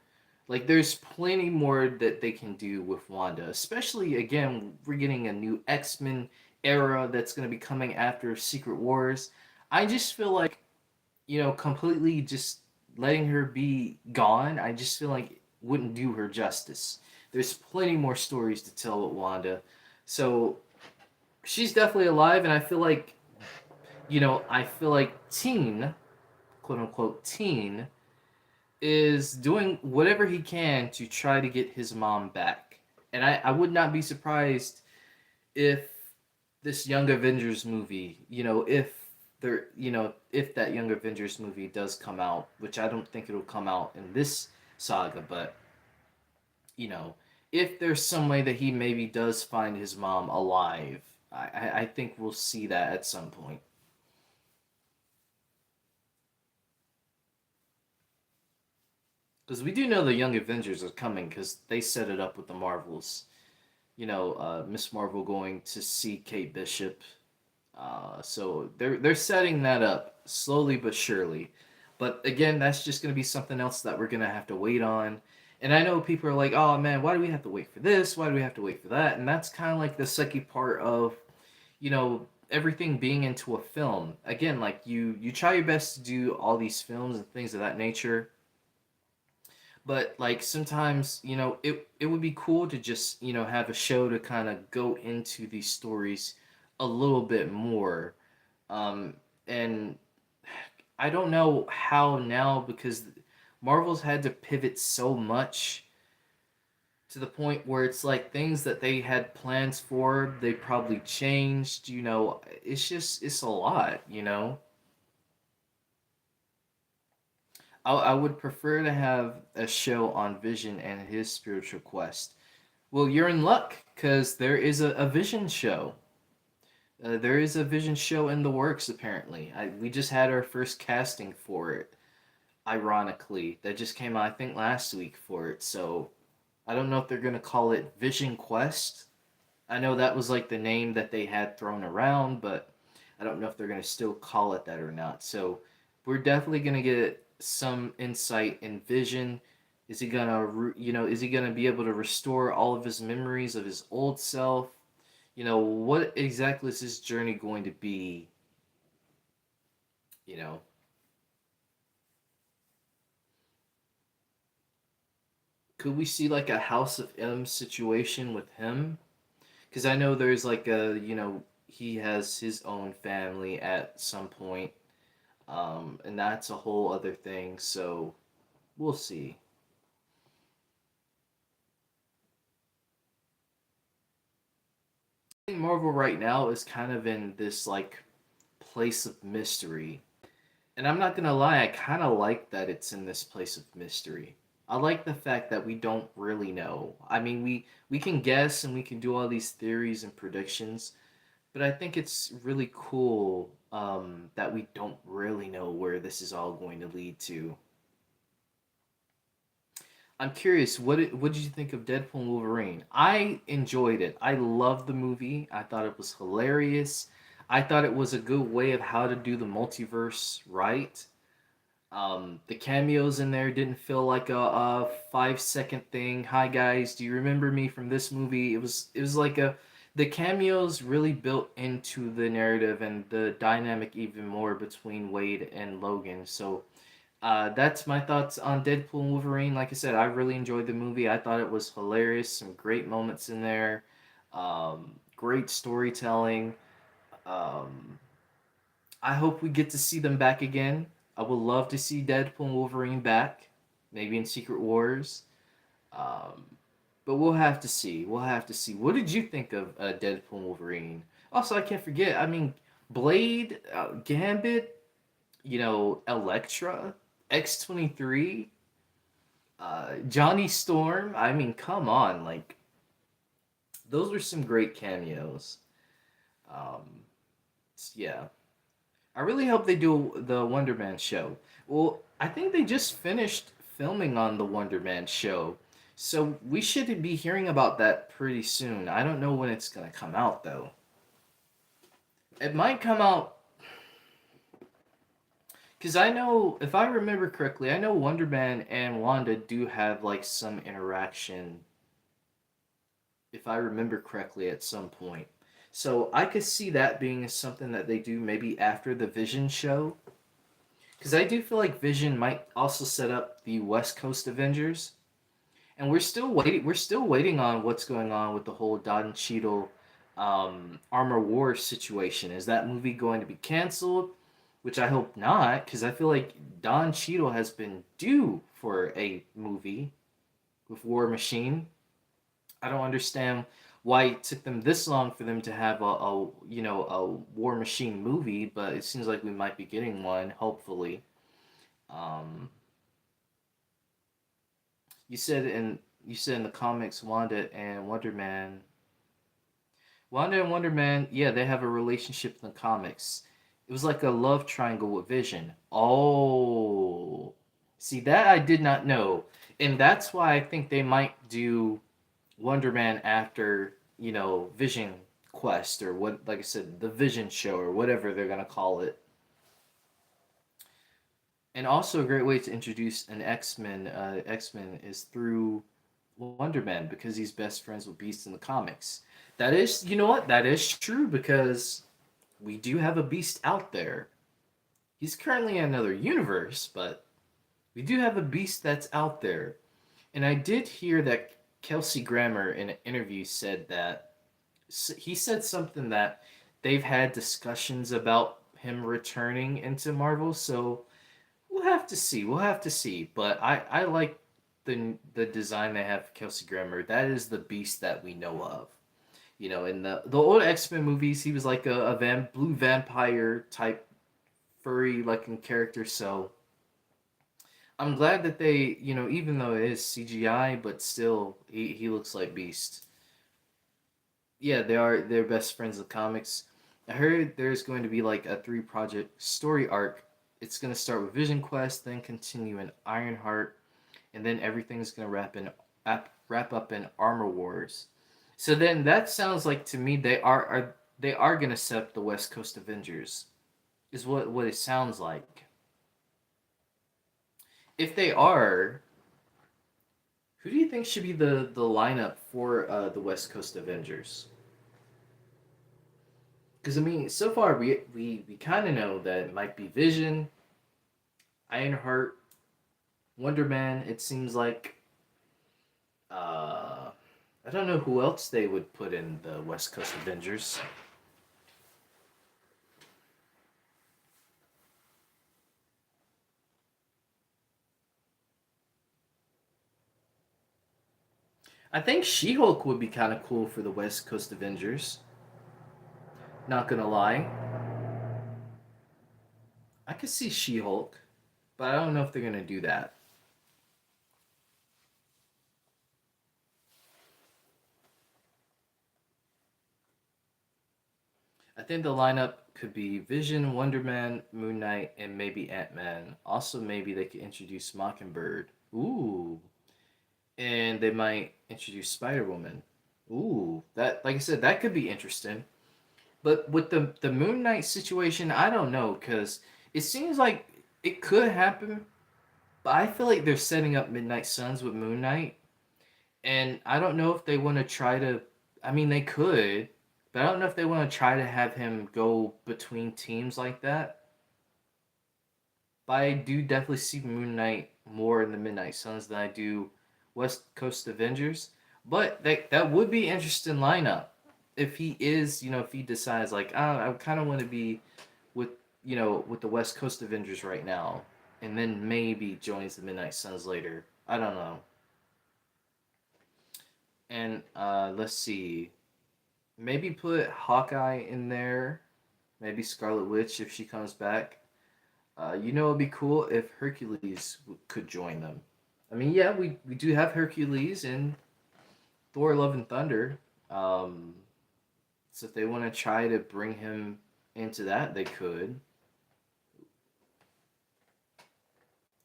Like there's plenty more that they can do with Wanda, especially again we're getting a new X-Men era that's going to be coming after Secret Wars. I just feel like completely just letting her be gone, I just feel like it wouldn't do her justice. There's plenty more stories to tell with Wanda. So she's definitely alive, and I feel like Teen, quote unquote, Teen, is doing whatever he can to try to get his mom back. And I would not be surprised if this Young Avengers movie, if that Young Avengers movie does come out, which I don't think it'll come out in this saga, but you know, if there's some way that he maybe does find his mom alive, I think we'll see that at some point. Because we do know the Young Avengers are coming because they set it up with the Marvels. Miss Marvel going to see Kate Bishop. So they're setting that up slowly but surely. But again, that's just going to be something else that we're going to have to wait on. And I know people are like, "Oh man, why do we have to wait for this? Why do we have to wait for that?" And that's kind of like the sucky part of, everything being into a film. Again, like you try your best to do all these films and things of that nature, but like sometimes it would be cool to just have a show to kind of go into these stories a little bit more. And I don't know how now because Marvel's had to pivot so much to the point where it's like things that they had plans for, they probably changed, it's a lot, I would prefer to have a show on Vision and his spiritual quest. Well, you're in luck because there is a Vision show. There is a Vision show in the works, apparently. We just had our first casting for it, ironically. That just came out, I think, last week for it. So I don't know if they're going to call it Vision Quest. I know that was like the name that they had thrown around, but I don't know if they're going to still call it that or not. So we're definitely going to get some insight in Vision. Is he gonna, is he gonna be able to restore all of his memories of his old self? What exactly is his journey going to be? You know, could we see like a House of M situation with him? Because I know there's like he has his own family at some point, and that's a whole other thing. So we'll see. I think Marvel right now is kind of in this like place of mystery. And I'm not gonna lie, I kind of like that it's in this place of mystery. I like the fact that we don't really know. I mean, we can guess and we can do all these theories and predictions, but I think it's really cool that we don't really know where this is all going to lead to. I'm curious, what did you think of Deadpool and Wolverine? I enjoyed it. I loved the movie. I thought it was hilarious. I thought it was a good way of how to do the multiverse right. The cameos in there didn't feel like a 5 second thing. Hi guys, do you remember me from this movie? It was like the cameos really built into the narrative and the dynamic even more between Wade and Logan. So that's my thoughts on Deadpool and Wolverine. Like I said, I really enjoyed the movie. I thought it was hilarious. Some great moments in there. Great storytelling. Um, I hope we get to see them back again. I would love to see Deadpool and Wolverine back, maybe in Secret Wars. Um, but we'll have to see. We'll have to see. What did you think of Deadpool and Wolverine? Also, I can't forget. I mean, Blade, Gambit, Elektra, X-23, Johnny Storm. I mean, come on, like those were some great cameos. Um, yeah. I really hope they do the Wonder Man show. Well, I think they just finished filming on the Wonder Man show. So we should be hearing about that pretty soon. I don't know when it's going to come out though. It might come out cuz I know if I remember correctly, I know Wonder Man and Wanda do have like some interaction if I remember correctly at some point. So I could see that being something that they do maybe after the Vision show. Because I do feel like Vision might also set up the West Coast Avengers, and we're still waiting. We're still waiting on what's going on with the whole Don Cheadle Armor War situation. Is that movie going to be canceled? Which I hope not, because I feel like Don Cheadle has been due for a movie with War Machine. I don't understand why it took them this long for them to have a War Machine movie, but it seems like we might be getting one, hopefully. Um, you said in you said in the comics, Wanda and Wonder Man, yeah, they have a relationship in the comics. It was like a love triangle with Vision. Oh, see that I did not know, and that's why I think they might do Wonder Man after Vision Quest or what, like I said, the Vision Show or whatever they're gonna call it. And also a great way to introduce an X-Men X-Men is through Wonder Man because he's best friends with Beast in the comics. That is, you know what? That is true because we do have a Beast out there. He's currently in another universe, but we do have a Beast that's out there. And I did hear that Kelsey Grammer in an interview said that he said something that they've had discussions about him returning into Marvel. So We'll have to see. We'll have to see. But I like the design they have for Kelsey Grammer. That is the beast that we know of. You know, in the old X Men movies, he was like a blue vampire type furry looking character. So I'm glad that they, you know, even though it is CGI, but still he looks like Beast. Yeah, they're best friends of comics. I heard there's going to be like a three project story arc. It's gonna start with Vision Quest, then continue in Ironheart, and then everything's gonna wrap up in Armor Wars. So then that sounds like to me they are gonna set up the West Coast Avengers, is what it sounds like. If they are, who do you think should be the lineup for the West Coast Avengers? Because I mean, so far we kind of know that it might be Vision, Ironheart, Wonder Man. It seems like uh, I don't know who else they would put in the West Coast Avengers. I think She Hulk would be kind of cool for the West Coast Avengers. Not gonna lie, I could see She Hulk, but I don't know if they're gonna do that. I think the lineup could be Vision, Wonder Man, Moon Knight, and maybe Ant Man. Also, maybe they could introduce Mockingbird. Ooh, and they might introduce Spider Woman. Ooh, that like I said, that could be interesting. But with the Moon Knight situation, I don't know because it seems like it could happen, but I feel like they're setting up Midnight Suns with Moon Knight, and I don't know if they want to try to. I mean, they could, but I don't know if they want to try to have him go between teams like that. But I do definitely see Moon Knight more in the Midnight Suns than I do West Coast Avengers. But that would be interesting lineup if he is, you know, if he decides like, I kind of want to be with, you know, with the West Coast Avengers right now, and then maybe joins the Midnight Suns later. I don't know. And let's see, maybe put Hawkeye in there. Maybe Scarlet Witch if she comes back. You know, it'd be cool if Hercules could join them. I mean, yeah, we do have Hercules in Thor: Love and Thunder. Um, so if they want to try to bring him into that, they could.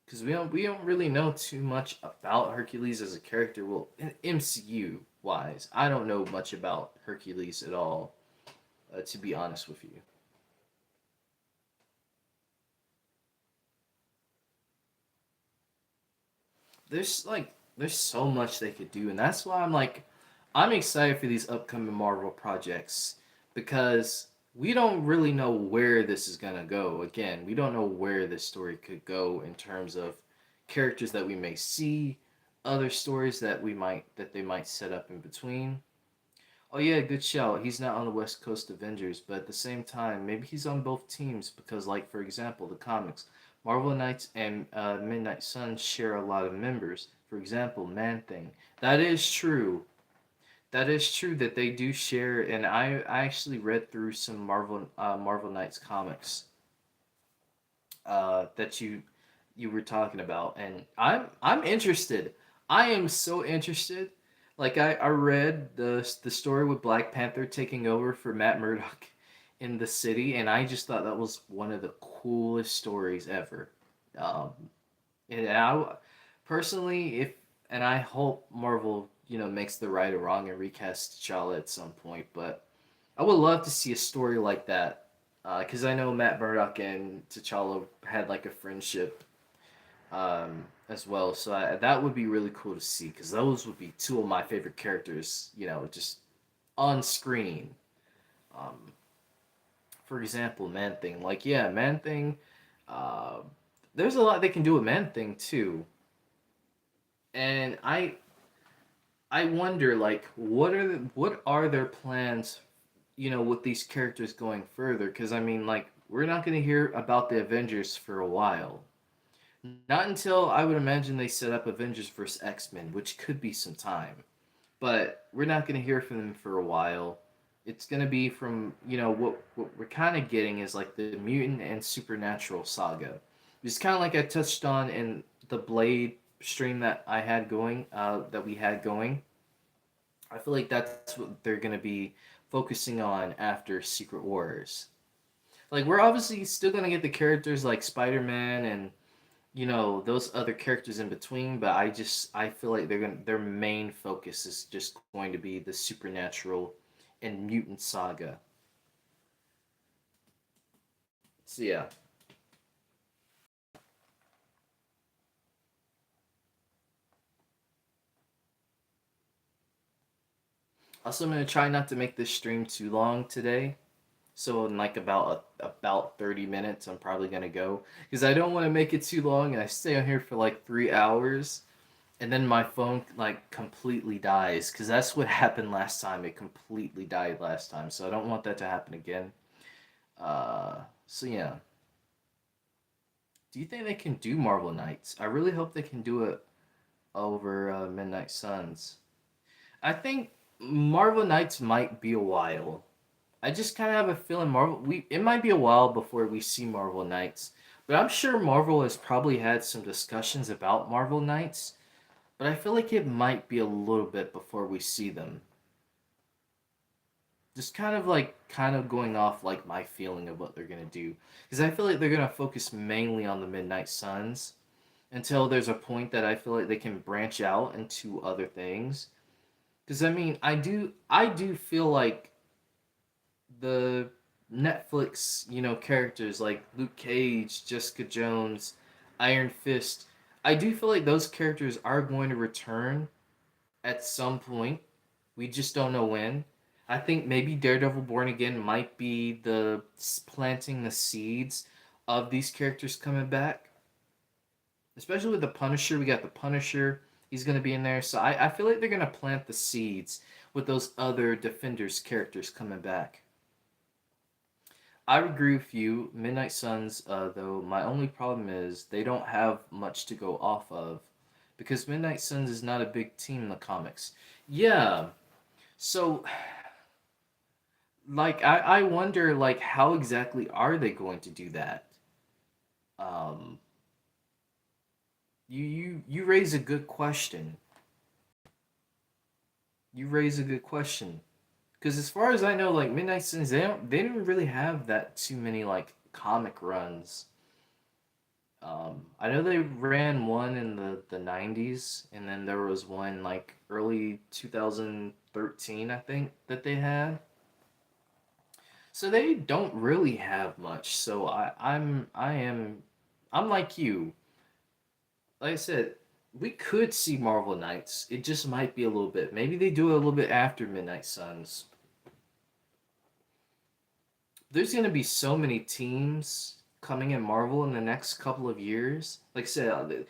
Because we don't really know too much about Hercules as a character. Well, in MCU wise, I don't know much about Hercules at all. To be honest with you, there's so much they could do, and that's why I'm excited for these upcoming Marvel projects because we don't really know where this is gonna go. Again, we don't know where this story could go in terms of characters that we may see, other stories that they might set up in between. Oh yeah, good shout. He's not on the West Coast Avengers, but at the same time, maybe he's on both teams because, like for example, the comics, Marvel Knights and Midnight Suns share a lot of members. For example, Man Thing. That is true. That is true that they do share, and I actually read through some Marvel Knights comics that you were talking about, and I'm interested. I am so interested. Like I read the story with Black Panther taking over for Matt Murdock in the city, and I just thought that was one of the coolest stories ever. Um, and personally, if and I hope Marvel, you know, makes the right or wrong and recast T'Challa at some point, but I would love to see a story like that because I know Matt Murdock and T'Challa had like a friendship as well. So that would be really cool to see because those would be two of my favorite characters, you know, just on screen. Um, for example, Man Thing. Like, yeah, Man Thing. Uh, there's a lot they can do with Man Thing too, and I wonder like what are their plans, you know, with these characters going further? Because I mean, like, we're not going to hear about the Avengers for a while. Not until I would imagine they set up Avengers vs. X-Men, which could be some time. But we're not going to hear from them for a while. It's going to be from, what we're kind of getting is like the mutant and supernatural saga. It's kind of like I touched on in the Blade stream that I had going, that we had going. I feel like that's what they're going to be focusing on after Secret Wars. Like, we're obviously still going to get the characters like Spider-Man and those other characters in between, but I feel like their main focus is just going to be the supernatural and mutant saga. So yeah. Also, I'm gonna try not to make this stream too long today. So in like about 30 minutes, I'm probably gonna go because I don't want to make it too long, and I stay on here for like 3 hours, and then my phone like completely dies because that's what happened last time. It completely died last time, so I don't want that to happen again. So yeah. Do you think they can do Marvel Knights? I really hope they can do it over Midnight Suns. I think Marvel Knights might be a while. I just kind of have a feeling it might be a while before we see Marvel Knights. But I'm sure Marvel has probably had some discussions about Marvel Knights, but I feel like it might be a little bit before we see them. Just kind of going off like my feeling of what they're gonna do, because I feel like they're gonna focus mainly on the Midnight Suns until there's a point that I feel like they can branch out into other things. Because I mean, I do feel like the Netflix characters like Luke Cage, Jessica Jones, Iron Fist. I do feel like those characters are going to return at some point. We just don't know when. I think maybe Daredevil Born Again might be the planting the seeds of these characters coming back. Especially with the Punisher, we got the Punisher. He's going to be in there. So I feel like they're going to plant the seeds with those other Defenders characters coming back. I agree with you. Midnight Suns, though, my only problem is they don't have much to go off of because Midnight Suns is not a big team in the comics. Yeah, so like I wonder like how exactly are they going to do that? Um, you raise a good question. You raise a good question because as far as I know, like Midnight Suns, they didn't really have that too many like comic runs. I know they ran one in the 90s, and then there was one like early 2013, I think, that they had. So they don't really have much. So I'm like you. Like I said, we could see Marvel Knights. It just might be a little bit. Maybe they do it a little bit after Midnight Suns. There's gonna be so many teams coming in Marvel in the next couple of years. Like I said,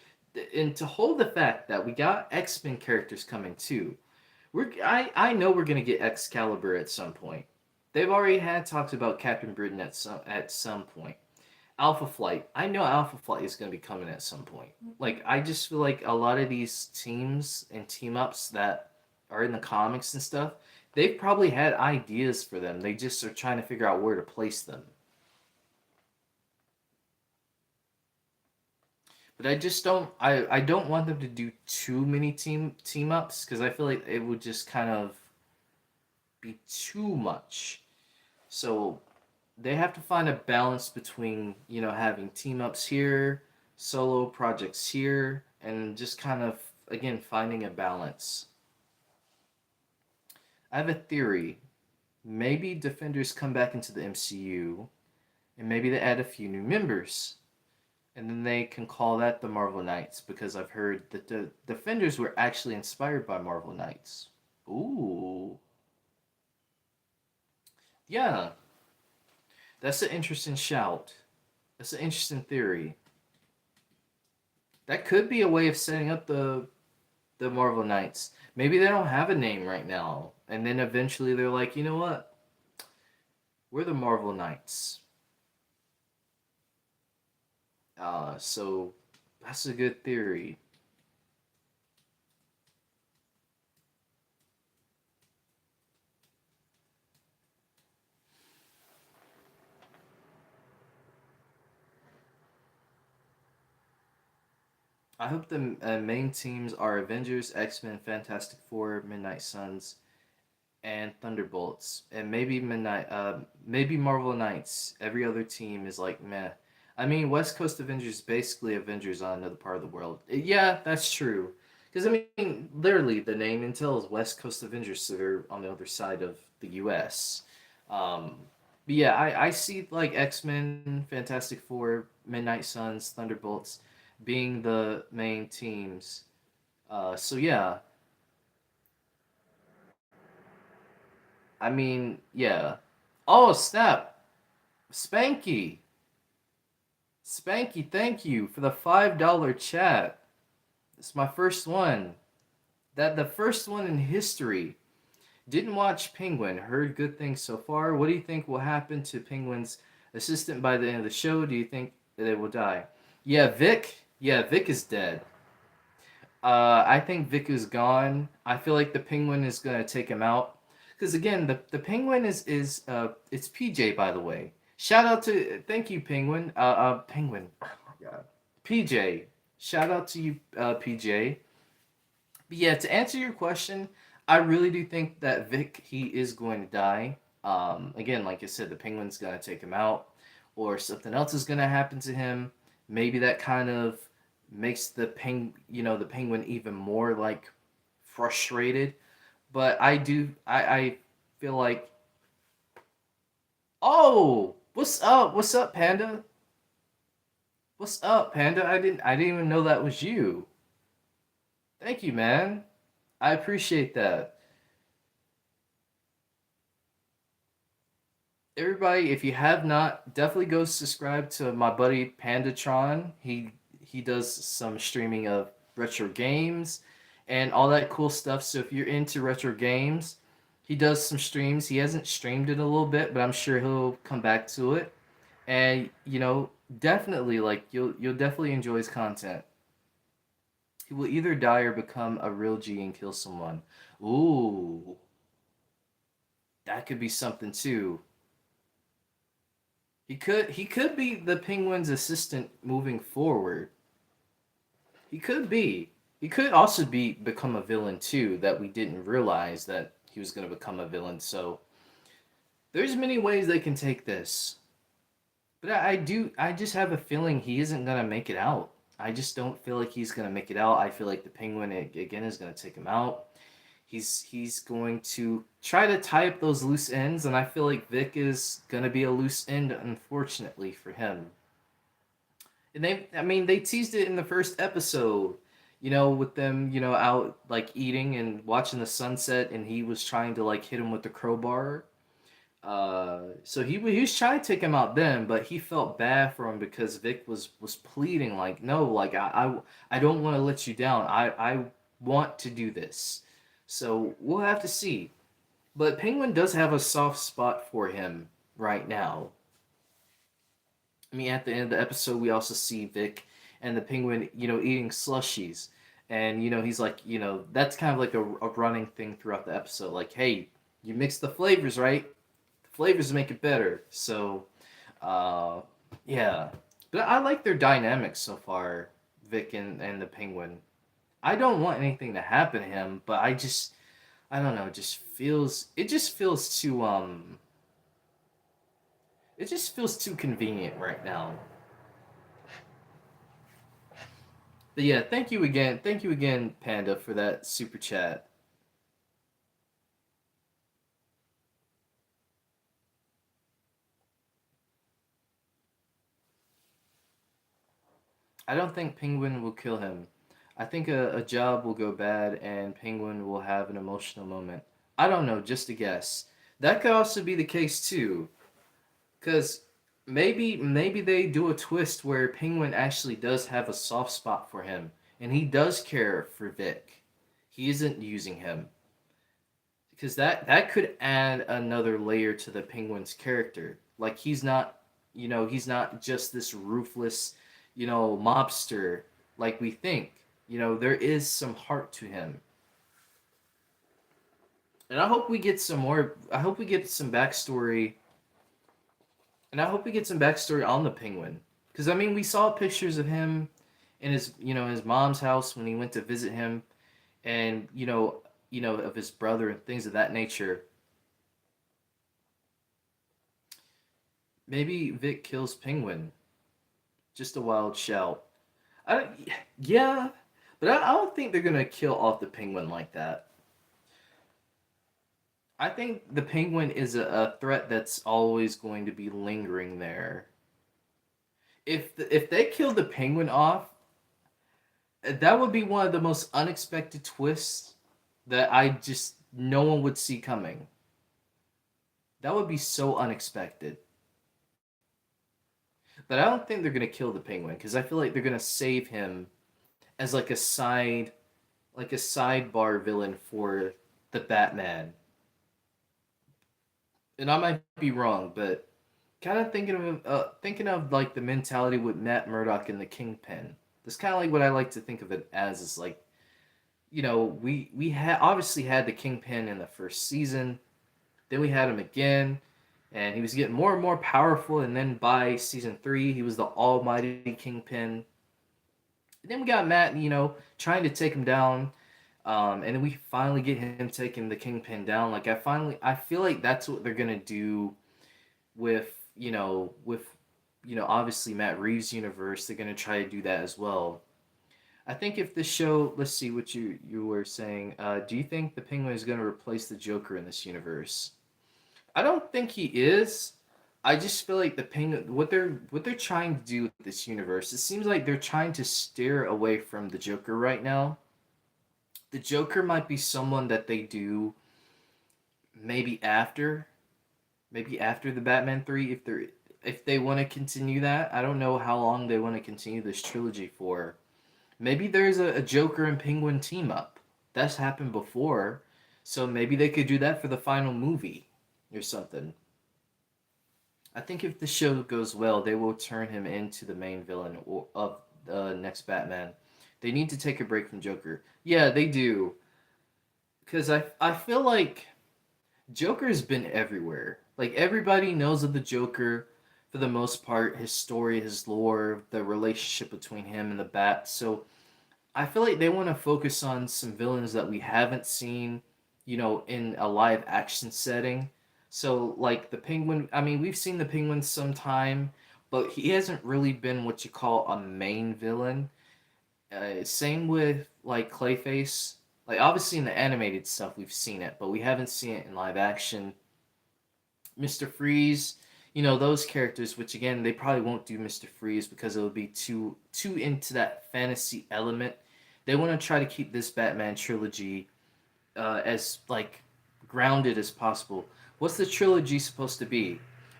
and to hold the fact that we got X-Men characters coming too. I know we're gonna get Excalibur at some point. They've already had talks about Captain Britain at some point. Alpha Flight. I know Alpha Flight is gonna be coming at some point. Like I just feel like a lot of these teams and team ups that are in the comics and stuff, they've probably had ideas for them. They just are trying to figure out where to place them. But I don't want them to do too many team ups because I feel like it would just kind of be too much. So they have to find a balance between, having team ups here, solo projects here, and just kind of again finding a balance. I have a theory. Maybe Defenders come back into the MCU and maybe they add a few new members. And then they can call that the Marvel Knights because I've heard that the Defenders were actually inspired by Marvel Knights. Ooh. Yeah, that's an interesting shout. That's an interesting theory. That could be a way of setting up the Marvel Knights. Maybe they don't have a name right now, and then eventually they're like, you know what? We're the Marvel Knights. So That's a good theory. I hope the main teams are Avengers, X Men, Fantastic Four, Midnight Suns, and Thunderbolts, and maybe maybe Marvel Knights. Every other team is like meh. I mean, West Coast Avengers is basically Avengers on another part of the world. Yeah, that's true. Because I mean, literally, the name entails West Coast Avengers, so they're on the other side of the U.S. Um, but yeah, I see like X Men, Fantastic Four, Midnight Suns, Thunderbolts being the main teams. So yeah, I mean, yeah. Oh snap! Spanky, Spanky, thank you for the $5 chat. It's my first one. That the first one in history. Didn't watch Penguin. Heard good things so far. What do you think will happen to Penguin's assistant by the end of the show? Do you think they will die? Yeah, Vic. Yeah, Vic is dead. I think Vic is gone. I feel like the Penguin is gonna take him out. Because again, the Penguin is it's PJ, by the way. Shout out to thank you Penguin. Penguin. Oh my god. PJ. Shout out to you PJ. But yeah, to answer your question, I really do think that Vic he is going to die. Again, like I said, the Penguin's gonna take him out, or something else is gonna happen to him. Maybe that kind of makes the Penguin even more like frustrated. But I feel like, oh, what's up? What's up, Panda? What's up, Panda? I didn't even know that was you. Thank you, man. I appreciate that. Everybody, if you have not, definitely go subscribe to my buddy Pandatron. He does some streaming of retro games and all that cool stuff. So if you're into retro games, he does some streams. He hasn't streamed it a little bit, but I'm sure he'll come back to it. And definitely like you'll definitely enjoy his content. He will either die or become a real G and kill someone. Ooh, that could be something too. He could be the Penguin's assistant moving forward. He could be. He could also become a villain too that we didn't realize that he was going to become a villain. So there's many ways they can take this. But I just have a feeling he isn't going to make it out. I just don't feel like he's going to make it out. I feel like the Penguin again is going to take him out. He's going to try to tie up those loose ends, and I feel like Vic is gonna be a loose end, unfortunately for him. And I mean, they teased it in the first episode, with them, out like eating and watching the sunset, and he was trying to like hit him with the crowbar. So he was trying to take him out then, but he felt bad for him because Vic was pleading like, no, like I don't want to let you down. I want to do this. So we'll have to see. But Penguin does have a soft spot for him right now. I mean, at the end of the episode, we also see Vic and the Penguin, eating slushies. And, he's like, that's kind of like a running thing throughout the episode. Like, hey, you mix the flavors, right? The flavors make it better. So, uh, yeah. But I like their dynamics so far, Vic and the Penguin. I don't want anything to happen to him, but I don't know, it just feels too convenient right now. But yeah, thank you again, Panda, for that super chat. I don't think Penguin will kill him. I think a job will go bad and Penguin will have an emotional moment. I don't know, just a guess. That could also be the case too, because maybe they do a twist where Penguin actually does have a soft spot for him, and he does care for Vic. He isn't using him, because that could add another layer to the Penguin's character. Like he's not just this ruthless, mobster. like we think. There is some heart to him. And I hope we get some more. I hope we get some backstory. And I hope we get some backstory on the Penguin. Because, I mean, we saw pictures of him in his mom's house when he went to visit him, and of his brother and things of that nature. Maybe Vic kills Penguin. Just a wild shout. I don't, yeah, but I don't think they're gonna kill off the Penguin like that. I think the Penguin is a threat that's always going to be lingering there. If they kill the Penguin off, that would be one of the most unexpected twists that I just no one would see coming. That would be so unexpected. But I don't think they're gonna kill the Penguin because I feel like they're gonna save him as like a sidebar villain for the Batman. And I might be wrong, but kind of thinking of like the mentality with Matt Murdock and the Kingpin. That's kind of like what I like to think of it as. Is like we had obviously had the Kingpin in the first season, then we had him again, and he was getting more and more powerful. And then by season 3, he was the almighty Kingpin. And then we got Matt, trying to take him down. And then we finally get him taking the Kingpin down. Like I feel like that's what they're gonna do with obviously Matt Reeves' universe. They're gonna try to do that as well. I think if this show, let's see what you were saying. Do you think the Penguin is gonna replace the Joker in this universe? I don't think he is. I just feel like the Penguin, what they're trying to do with this universe, it seems like they're trying to steer away from the Joker right now. The Joker might be someone that they do maybe after the Batman 3 if they want to continue that. I don't know how long they want to continue this trilogy for. Maybe there's a Joker and Penguin team up. That's happened before. So maybe they could do that for the final movie or something. I think if the show goes well, they will turn him into the main villain of the next Batman. They need to take a break from Joker. Yeah, they do. Because I feel like Joker's been everywhere. Like, everybody knows of the Joker for the most part, his story, his lore, the relationship between him and the Bat. So I feel like they want to focus on some villains that we haven't seen, in a live action setting. So, like the Penguin, I mean, we've seen the Penguin sometime, but he hasn't really been what you call a main villain. Same with like Clayface. Like obviously in the animated stuff we've seen it, but we haven't seen it in live action. Mr. Freeze, those characters, which again they probably won't do Mr. Freeze because it would be too into that fantasy element. They want to try to keep this Batman trilogy as grounded as possible. What's the trilogy supposed to be?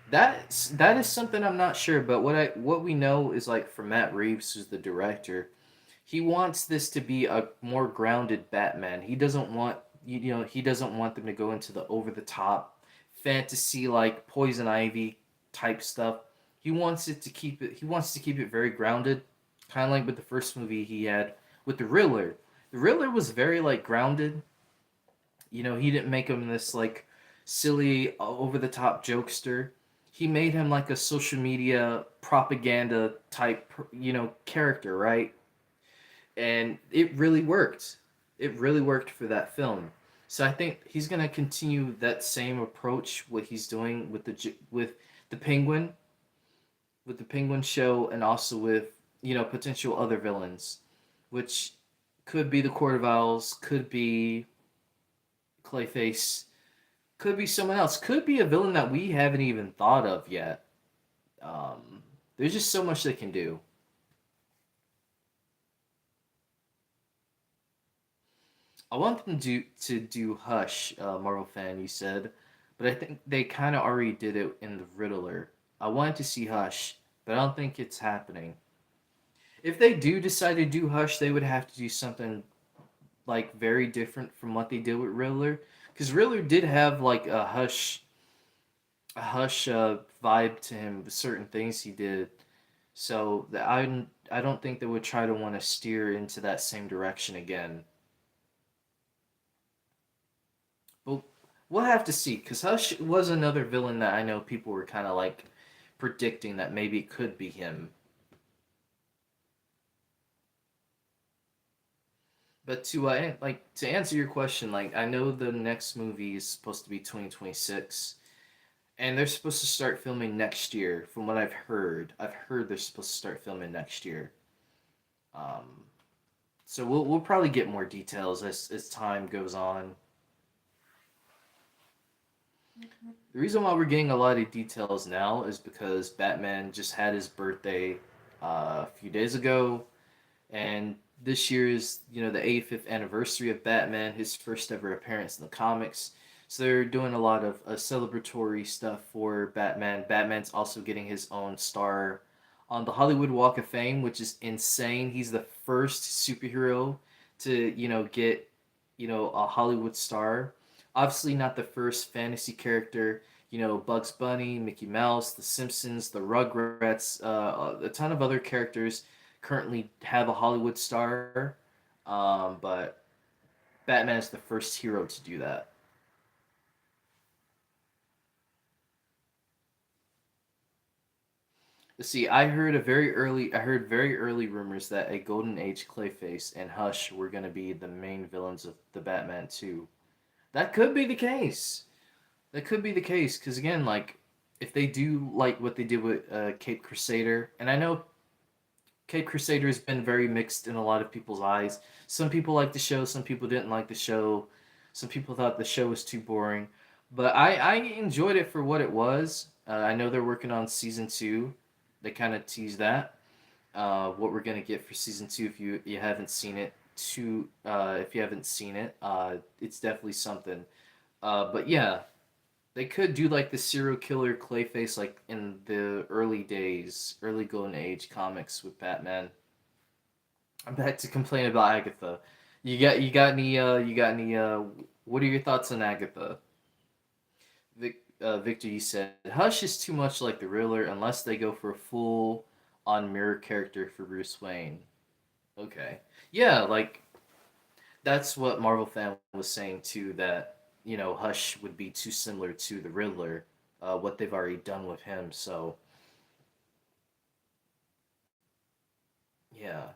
That is something I'm not sure, but what we know is like from Matt Reeves, who's the director, he wants this to be a more grounded Batman. He doesn't want them to go into the over the top fantasy like Poison Ivy type stuff. He wants to keep it very grounded, kind of like with the first movie he had with the Riddler. The Riddler was very like grounded. He didn't make him this like silly over the top jokester. He made him like a social media propaganda type, character, right? And it really worked. It really worked for that film. So I think he's gonna continue that same approach. What he's doing with the Penguin, with the Penguin show, and also with potential other villains, which could be the Court of Owls, could be Clayface, could be someone else, could be a villain that we haven't even thought of yet. There's just so much they can do. I want them to do Hush, Marvel fan. You said, but I think they kind of already did it in the Riddler. I wanted to see Hush, but I don't think it's happening. If they do decide to do Hush, they would have to do something like very different from what they did with Riddler, because Riddler did have like a Hush vibe to him with certain things he did. So I don't think they would try to want to steer into that same direction again. But we'll have to see, because Hush was another villain that I know people were kind of like predicting that maybe it could be him. But to answer your question, like I know the next movie is supposed to be 2026, and they're supposed to start filming next year. From what I've heard they're supposed to start filming next year. Um, so we'll probably get more details as time goes on. The reason why we're getting a lot of details now is because Batman just had his birthday a few days ago, and this year is the 85th anniversary of Batman, his first ever appearance in the comics. So they're doing a lot of celebratory stuff for Batman. Batman's also getting his own star on the Hollywood Walk of Fame, which is insane. He's the first superhero to get a Hollywood star. Obviously, not the first fantasy character. Bugs Bunny, Mickey Mouse, The Simpsons, the Rugrats, a ton of other characters currently have a Hollywood star, but Batman is the first hero to do that. See, I heard very early rumors that a Golden Age Clayface and Hush were going to be the main villains of the Batman 2. That could be the case. That could be the case because again, like if they do like what they did with Cape Crusader, and I know Cape Crusader has been very mixed in a lot of people's eyes. Some people liked the show, some people didn't like the show, some people thought the show was too boring. But I enjoyed it for what it was. I know they're working on season two. They kind of teased that. What we're gonna get for season two if you haven't seen it. If you haven't seen it, it's definitely something. But yeah, they could do like the serial killer Clayface like in the early days, early Golden Age comics with Batman. I'm back to complain about Agatha. You got any what are your thoughts on Agatha? Victor, you said Hush is too much like the Riddler unless they go for a full on mirror character for Bruce Wayne. Okay. Yeah, like that's what Marvel fan was saying too, that Hush would be too similar to the Riddler, what they've already done with him. So yeah,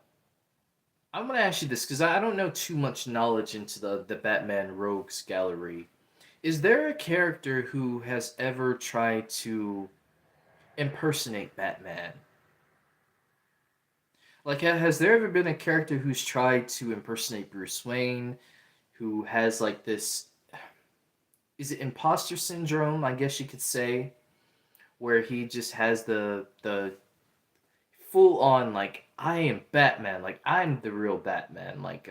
I'm gonna ask you this because I don't know too much knowledge into the Batman Rogues Gallery. Is there a character who has ever tried to impersonate Batman? Like, has there ever been a character who's tried to impersonate Bruce Wayne, who has like this? Is it imposter syndrome? I guess you could say, where he just has the full on like I am Batman, like I'm the real Batman, like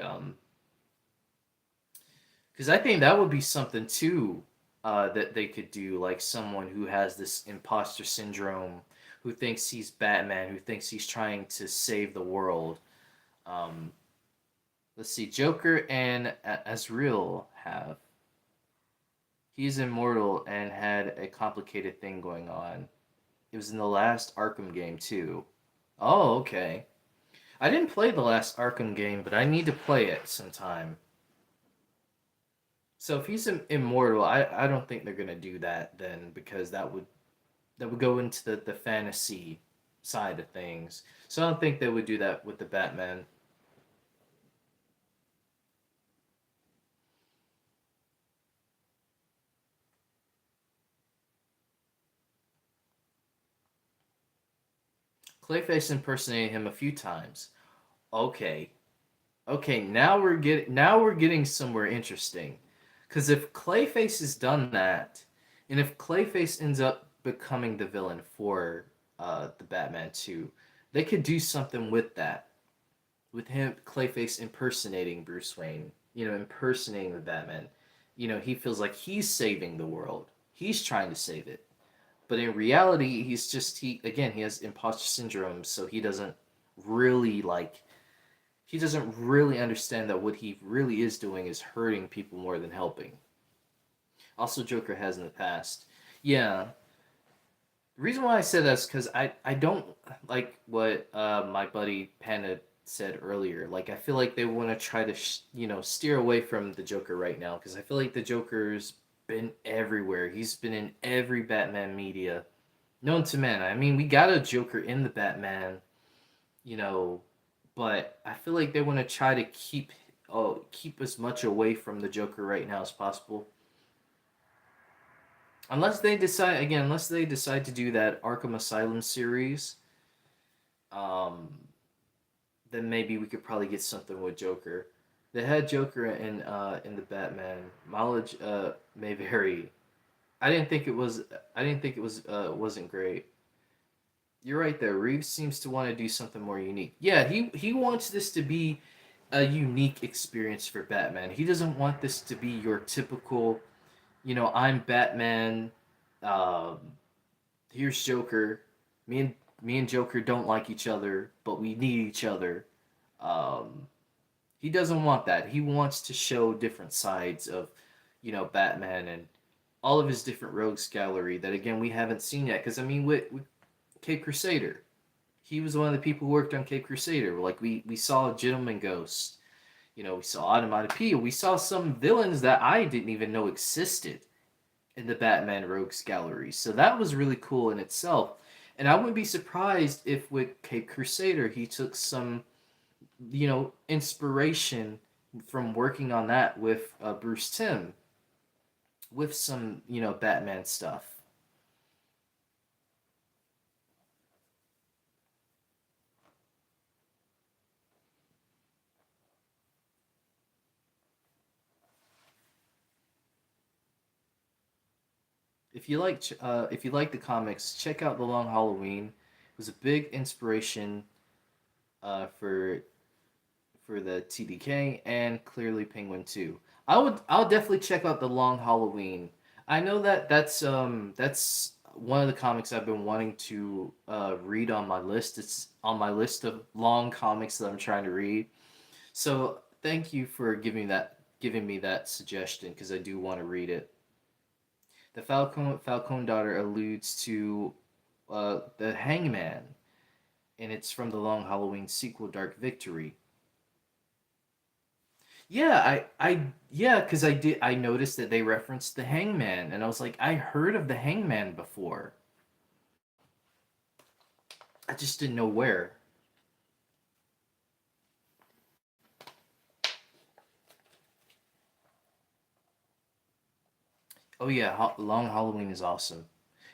because I think that would be something too, that they could do, like someone who has this imposter syndrome, who thinks he's Batman, who thinks he's trying to save the world. Um, let's see, Joker and Azrael have. He's immortal and had a complicated thing going on. It was in the last Arkham game too. Oh, okay. I didn't play the last Arkham game, but I need to play it sometime. So if he's immortal, I don't think they're gonna do that then because that would go into the fantasy side of things. So I don't think they would do that with the Batman. Clayface impersonated him a few times. Okay, okay, now we're getting somewhere interesting. Because if Clayface has done that, and if Clayface ends up becoming the villain for the Batman 2, they could do something with that. With him, Clayface impersonating Bruce Wayne, impersonating the Batman. He feels like he's saving the world. He's trying to save it. But in reality, he has imposter syndrome, so really like he doesn't really understand that what he really is doing is hurting people more than helping. Also, Joker has in the past. Yeah, reason why I said that's because I don't like what my buddy Panda said earlier. Like I feel like they want to try to steer away from the Joker right now because I feel like the Joker's been everywhere. He's been in every Batman media known to man. I mean, we got a Joker in the Batman, you know, but I feel like they want to try to keep as much away from the Joker right now as possible. Unless they decide to do that Arkham Asylum series, um, then maybe we could probably get something with Joker. They had Joker in the Batman. Mileage may vary. I didn't think it was. I didn't think it was. Wasn't great. You're right there. Reeves seems to want to do something more unique. Yeah, he wants this to be a unique experience for Batman. He doesn't want this to be your typical, I'm Batman. Um, Here's Joker. Me and me and Joker don't like each other, but we need each other. Um, he doesn't want that. He wants to show different sides of, Batman and all of his different rogues gallery that again we haven't seen yet. Because I mean, with Cape Crusader, he was one of the people who worked on Cape Crusader. Like we saw Gentleman Ghost. We saw Onomatopoeia. We saw some villains that I didn't even know existed in the Batman Rogues Gallery. So that was really cool in itself. And I wouldn't be surprised if with Cape Crusader he took some, inspiration from working on that with Bruce Timm with some, Batman stuff. If you like the comics, check out The Long Halloween. It was a big inspiration uh, for for the TDK and clearly Penguin too. I'll definitely check out The Long Halloween. I know that's one of the comics I've been wanting to read on my list. It's on my list of long comics that I'm trying to read. So thank you for giving me that suggestion because I do want to read it. The Falcone daughter alludes to the Hangman, and it's from the Long Halloween sequel, Dark Victory. Yeah, because I noticed that they referenced the Hangman, and I was like, I heard of the Hangman before. I just didn't know where. Oh yeah, Long Halloween is awesome.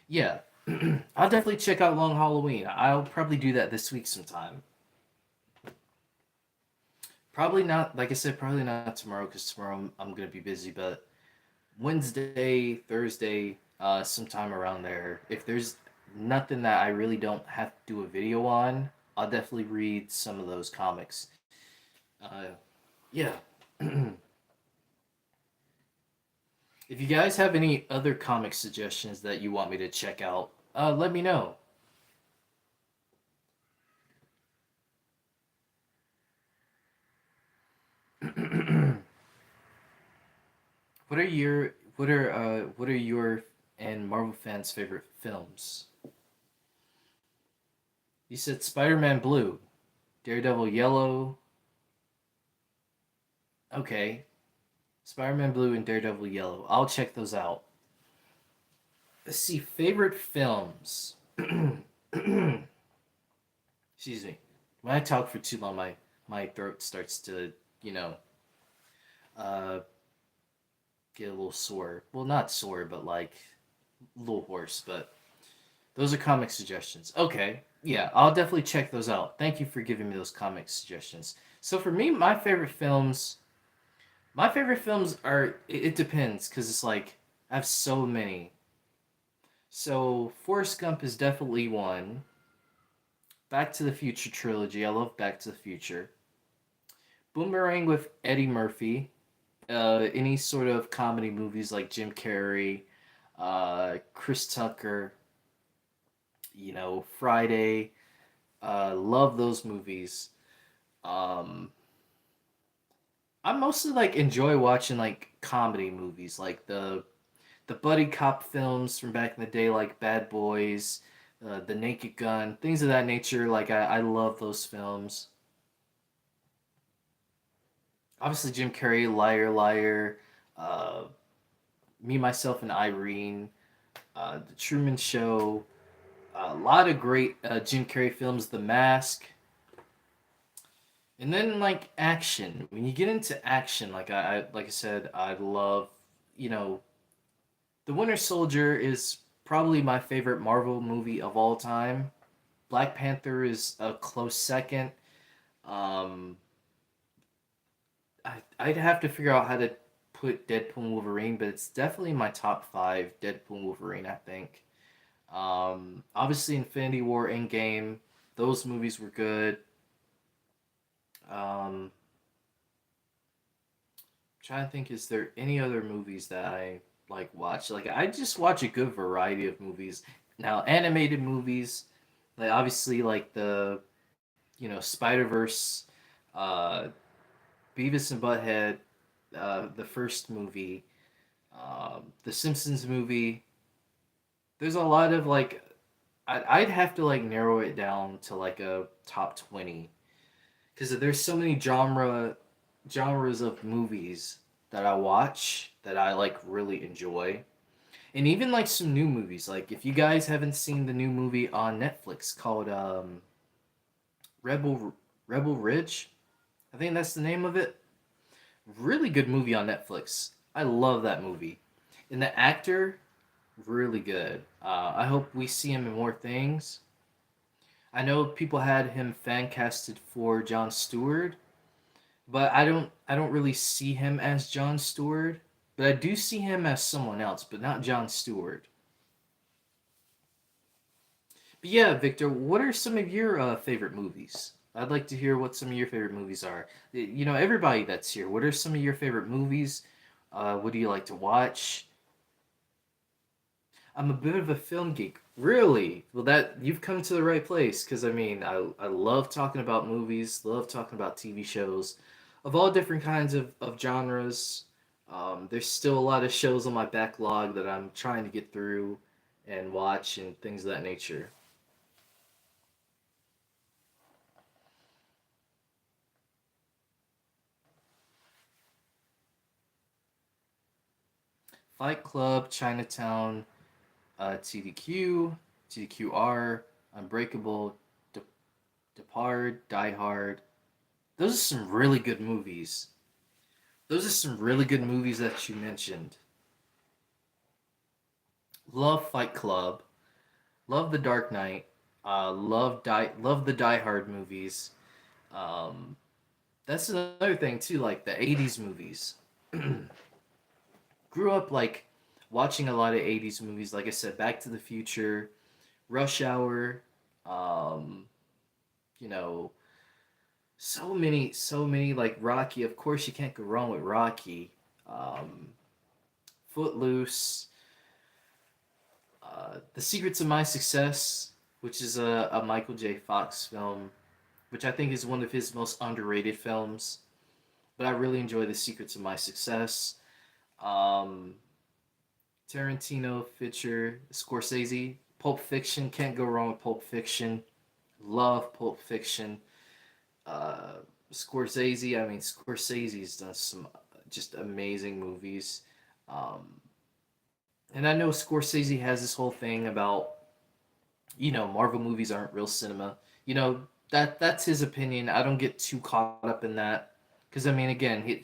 Yeah, I'll definitely check out Long Halloween. I'll probably do that this week sometime. Probably not, like I said, probably not tomorrow because tomorrow I'm gonna be busy. But Wednesday, Thursday, sometime around there. If there's nothing that I really don't have to do a video on, I'll definitely read some of those comics. Uh, yeah. If you guys have any other comic suggestions that you want me to check out, let me know. What are your and Marvel fans' favorite films? You said Spider-Man Blue, Daredevil Yellow. Okay, Spider-Man Blue and Daredevil Yellow. I'll check those out. Let's see, favorite films. Excuse me. When I talk for too long, my throat starts to, you know, uh, get a little sore. Well, not sore, but like a little hoarse. But those are comic suggestions. Okay, yeah, I'll definitely check those out. Thank you for giving me those comic suggestions. So for me, my favorite films are. It depends because it's like I have so many. So Forrest Gump is definitely one. Back to the Future trilogy. I love Back to the Future. Boomerang with Eddie Murphy. Any sort of comedy movies like Jim Carrey, Chris Tucker, Friday. Love those movies. Um, I mostly like enjoy watching like comedy movies, like the buddy cop films from back in the day, like Bad Boys. The Naked Gun, things of that nature. Like I love those films. Obviously, Jim Carrey, Liar Liar, uh, Me Myself and Irene, The Truman Show. A lot of great Jim Carrey films. The Mask. And then like action. When you get into action, like I said, I love, you know, The Winter Soldier is probably my favorite Marvel movie of all time. Black Panther is a close second. Um, I'd have to figure out how to put Deadpool and Wolverine, but it's definitely my top five. Deadpool and Wolverine, I think. Obviously, Infinity War, Endgame, those movies were good. Um, Trying to think, is there any other movies that I like watch? Like I just watch a good variety of movies. Now, animated movies, like obviously like the Spider Verse, uh, Beavis and Butthead, the first movie, the Simpsons movie. There's a lot of like I'd have to like narrow it down to like a top 20 because there's so many genres of movies that I watch that I like really enjoy. And even like some new movies. Like if you guys haven't seen the new movie on Netflix called Rebel Rebel Ridge, I think that's the name of it. Really good movie on Netflix. I love that movie. And the actor, really good. I hope we see him in more things. I know people had him fan casted for Jon Stewart, but I don't really see him as Jon Stewart. But I do see him as someone else, but not Jon Stewart. But yeah, Victor, what are some of your favorite movies? I'd like to hear what some of your favorite movies are. Everybody that's here, what are some of your favorite movies? What do you like to watch? I'm a bit of a film geek. Really? Well, that you've come to the right place because I love talking about movies, love talking about TV shows of all different kinds of genres. There's still a lot of shows on my backlog that I'm trying to get through and watch and things of that nature. Fight Club, Chinatown, TDQ, TDQR, Unbreakable, De- Depart, Die Hard. Those are some really good movies. Those are some really good movies that you mentioned. Love Fight Club. Love The Dark Knight. Love the Die Hard movies. Um, that's another thing too. Like the '80s movies. Grew up like watching a lot of '80s movies. Like I said, Back to the Future, Rush Hour. Um, you know, so many like Rocky. Of course, you can't go wrong with Rocky. Um, Footloose. The Secrets of My Success, which is a Michael J. Fox film, which I think is one of his most underrated films. But I really enjoy The Secrets of My Success. Um, Tarantino, Fincher, Scorsese, Pulp Fiction. Can't go wrong with Pulp Fiction. Love Pulp Fiction. Uh, Scorsese's done some just amazing movies. Um, and I know Scorsese has this whole thing about Marvel movies aren't real cinema. That's his opinion. I don't get too caught up in that because again,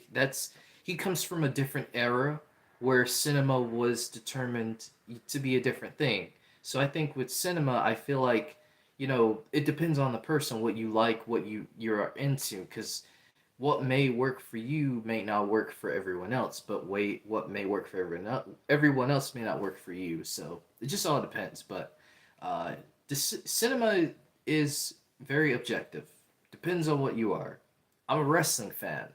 he comes from a different era where cinema was determined to be a different thing. So I think with cinema, I feel like it depends on the person what you like, what you're into, because what may work for you may not work for everyone else, but wait, what may work for everyone else may not work for you. So it just all depends. But uh, cinema is very objective. Depends on what you are. I'm a wrestling fan,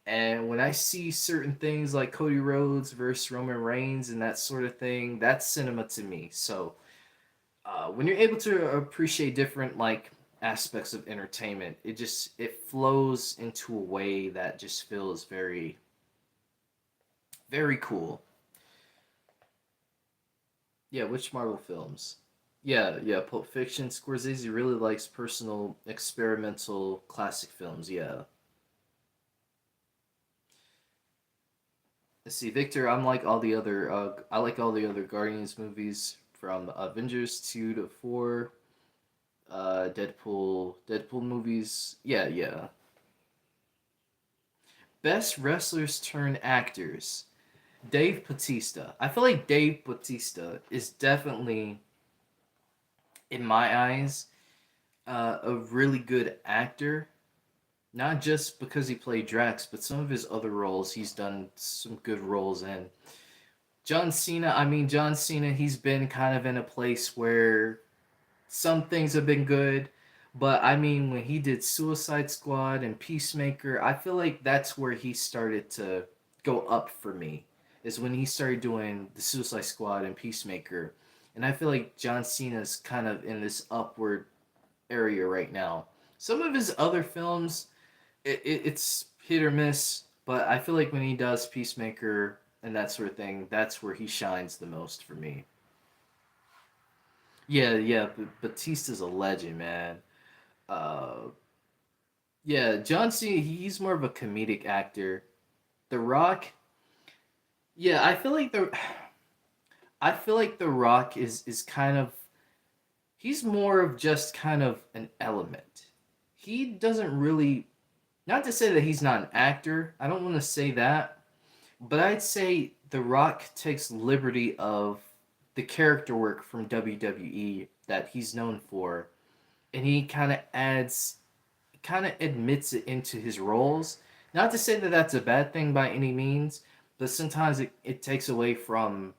and when I see certain things like Cody Rhodes versus Roman Reigns and that sort of thing, that's cinema to me. So when you're able to appreciate different like aspects of entertainment, it flows into a way that just feels very very cool. Yeah, which Marvel films? Yeah, yeah, Pulp Fiction. Scorsese really likes personal, experimental, classic films. Yeah. Let's see, Victor. I'm like all the other. I like all the other Guardians movies from Avengers 2 to 4. Deadpool movies. Yeah, yeah. Best wrestlers turn actors. Dave Bautista. I feel like Dave Bautista is definitely, in my eyes, a really good actor. Not just because he played Drax, but some of his other roles, he's done some good roles in. John Cena, I mean, John Cena, he's been kind of in a place where some things have been good, but I mean, when he did Suicide Squad and Peacemaker, I feel like that's where he started to go up for me. Is when he started doing the Suicide Squad and Peacemaker, and I feel like John Cena's kind of in this upward area right now. Some of his other films, it's hit or miss, but I feel like when he does Peacemaker and that sort of thing, that's where he shines the most for me. Yeah, yeah, Batista's a legend, man. Uh, yeah, John Cena, he's more of a comedic actor. The Rock, yeah, I feel like The Rock is kind of he's more of just kind of an element. He doesn't really, not to say that he's not an actor. I don't want to say that, but I'd say The Rock takes liberty of the character work from WWE that he's known for, and he kind of admits it into his roles. Not to say that that's a bad thing by any means, but sometimes it takes away from